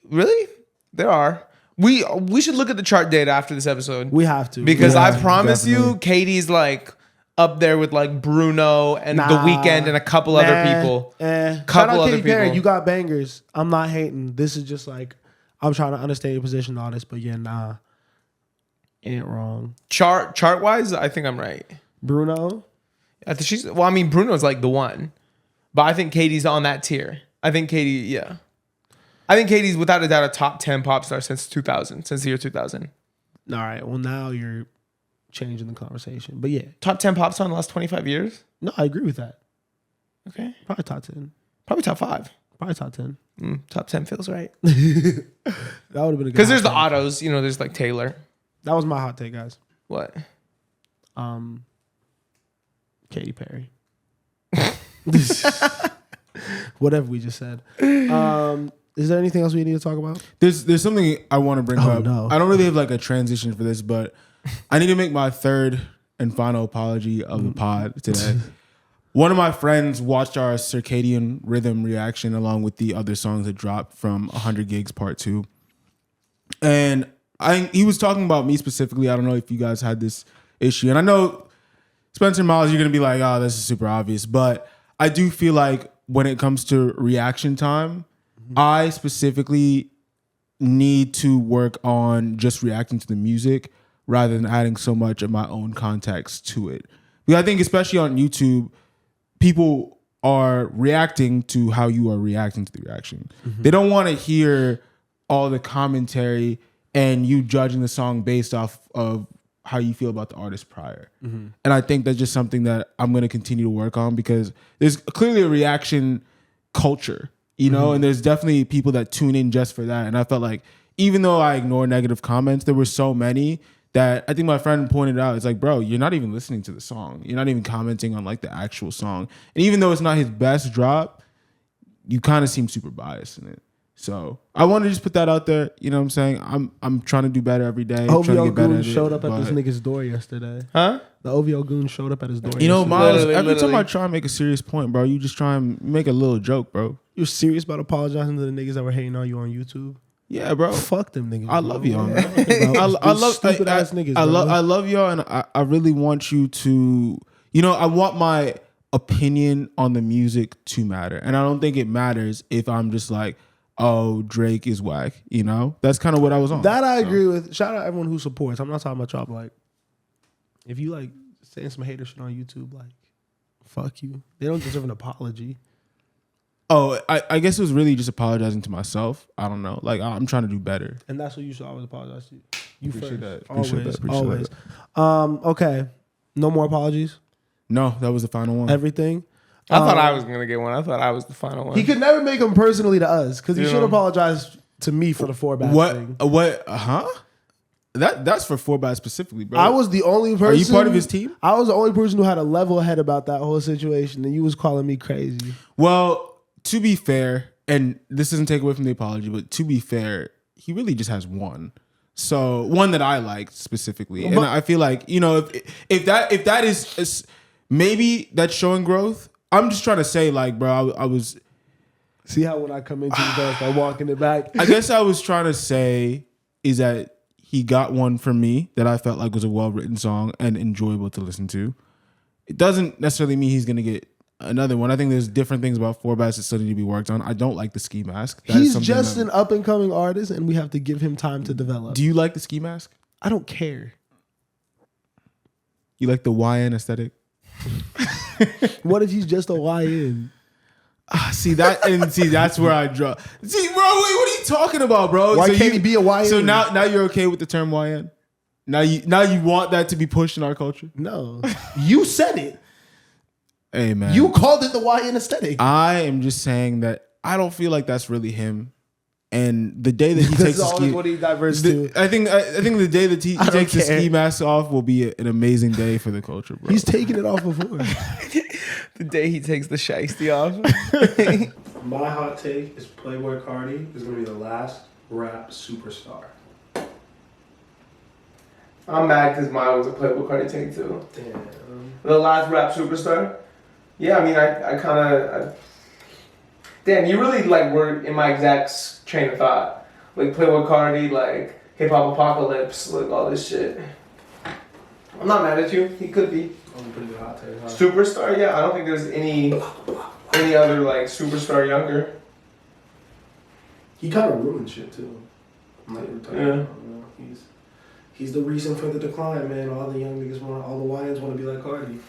Really? There are. We should look at the chart data after this episode. We have to. Because I promise you, Katie's like up there with like Bruno and The Weeknd and a couple other people. Shout out Katy Perry. You got bangers. I'm not hating. This is just like I'm trying to understand your position on this, but ain't wrong. Chart wise, I think I'm right. Bruno. I think Bruno's like the one, but I think Katie's on that tier. I think Katie's without a doubt a top 10 pop star since the year 2000. All right. Well, now you're changing the conversation, but yeah, top 10 pop star in the last 25 years. No, I agree with that. Okay, probably top 10. Probably top 5. Probably top 10. Top 10 feels right. That would have been a good. Because there's the autos. There's like Taylor. That was my hot take, guys. What? Katy Perry. Whatever we just said. Is there anything else we need to talk about? There's something I want to bring up. No. I don't really have like a transition for this, but I need to make my third and final apology of the pod today. One of my friends watched our circadian rhythm reaction along with the other songs that dropped from 100 Gigs Part 2. And he was talking about me specifically. I don't know if you guys had this issue. And I know Spencer Miles, you're going to be like, oh, this is super obvious. But I do feel like when it comes to reaction time, I specifically need to work on just reacting to the music rather than adding so much of my own context to it. Because I think especially on YouTube, people are reacting to how you are reacting to the reaction. They don't want to hear all the commentary and you judging the song based off of how you feel about the artist prior. And I think that's just something that I'm going to continue to work on because there's clearly a reaction culture, and there's definitely people that tune in just for that. And I felt like even though I ignore negative comments, there were so many that I think my friend pointed out. It's like, bro, you're not even listening to the song. You're not even commenting on like the actual song. And even though it's not his best drop, you kind of seem super biased in it. So I want to just put that out there. You know what I'm saying? I'm trying to do better every day. OVO Goon showed up at this nigga's door yesterday. Huh? The OVO Goon showed up at his door. Miles, every time I try and make a serious point, bro, you just try and make a little joke, bro. You're serious about apologizing to the niggas that were hating on you on YouTube? Yeah, bro. Fuck them niggas. I love y'all, man. I love stupid ass niggas. I love y'all, and I really want you to. I want my opinion on the music to matter, and I don't think it matters if I'm just like, oh, Drake is whack. That's kind of what I was on. That I agree with. Shout out everyone who supports. I'm not talking about y'all. But like, if you like saying some hater shit on YouTube, like, fuck you. They don't deserve an apology. Oh, I guess it was really just apologizing to myself. I don't know. Like, I'm trying to do better. And that's what you should always apologize to. You appreciate first. That. Appreciate always. that. Always. That. Okay. No more apologies? No, that was the final one. Everything? I thought I was going to get one. I thought I was the final one. He could never make them personally to us because he should apologize to me for the 4-bad thing. What? Huh? That's for 4-bad specifically, bro. I was the only person. Are you part of his team? I was the only person who had a level head about that whole situation, and you was calling me crazy. Well, to be fair, and this doesn't take away from the apology, but to be fair, he really just has one. So one that I liked specifically, and I feel like if that is maybe that's showing growth. I'm just trying to say, like, bro, I was. See how when I come into the door, I'm walking it back. I guess I was trying to say is that he got one from me that I felt like was a well-written song and enjoyable to listen to. It doesn't necessarily mean he's gonna get another one. I think there's different things about 4-bad that still need to be worked on. I don't like the ski mask. He's just an up-and-coming artist, and we have to give him time to develop. Do you like the ski mask? I don't care. You like the YN aesthetic? What if he's just a YN? See that, and see that's where I draw. See, bro, wait, what are you talking about, bro? Why can't he be a YN? So now you're okay with the term YN? Now you want that to be pushed in our culture? No, you said it. Hey man, You called it the YN aesthetic. I am just saying that I don't feel like that's really him. And the day that he takes That's always what he diverts to. I think the day that he takes the ski mask off will be an amazing day for the culture, bro. He's taken it off before. The day he takes the shiesty off. My hot take is Playboy Cardi is going to be the last rap superstar. I'm mad because mine was a Playboy Cardi take too. Damn. The last rap superstar? Yeah, I mean, I kind of... Damn, you really, like, were in my exact train of thought. Like, Playboy Cardi, like, Hip Hop Apocalypse, like, all this shit. I'm not mad at you. He could be. I'm pretty good hot take. Huh? Superstar? Yeah, I don't think there's any other, like, superstar younger. He kind of ruined shit, too. Like you were talking about, you know, he's the reason for the decline, man. All the young niggas want, all the YNs want to be like Cardi.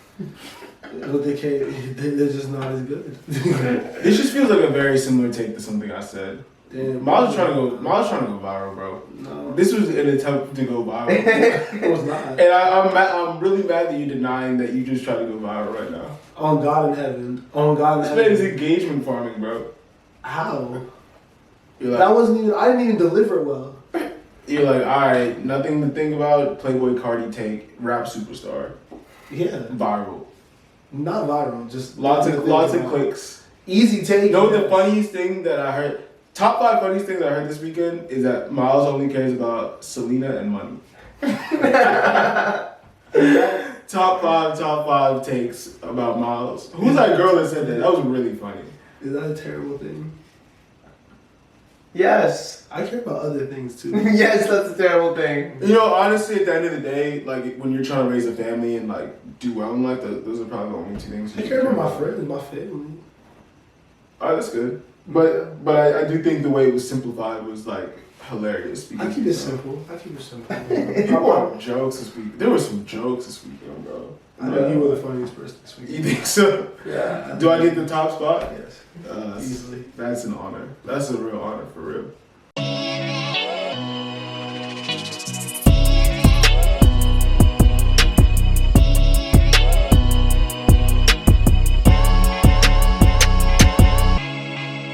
But they can't, they're just not as good. This just feels like a very similar take to something I said. Damn, Miles was trying to go viral, bro. No. This was an attempt to go viral. It was not. And I'm really mad that you're denying that you just tried to go viral right now. On God in heaven. On God in This heaven. man is engagement farming, bro. How? You're That like, wasn't even, I didn't even deliver it well. you're like, all right, nothing to think about. Playboy Cardi take, rap superstar, Yeah. viral. Not viral, just Lots of things. clicks. Easy take. You know what the funniest thing that I heard? Top 5 funniest things I heard this weekend is that Miles only cares about Selena and money. Top five takes about Miles. Who's that girl that said that? That was really funny. Is that a terrible thing? Yes. I care about other things too. Yes, that's a terrible thing. You know, honestly, at the end of the day, like when you're trying to raise a family and like do well in life, those are probably the only 2 things. I care about my friends, my family. Alright, that's good. But I do think the way it was simplified was like hilarious. Because, I keep it simple. I keep it simple. Talk about jokes this week. There were some jokes this weekend, bro. I know you were the funniest person this week. You think so? Yeah. Do I get the top spot? Yes. Uh, Easily. That's an honor. That's a real honor, for real.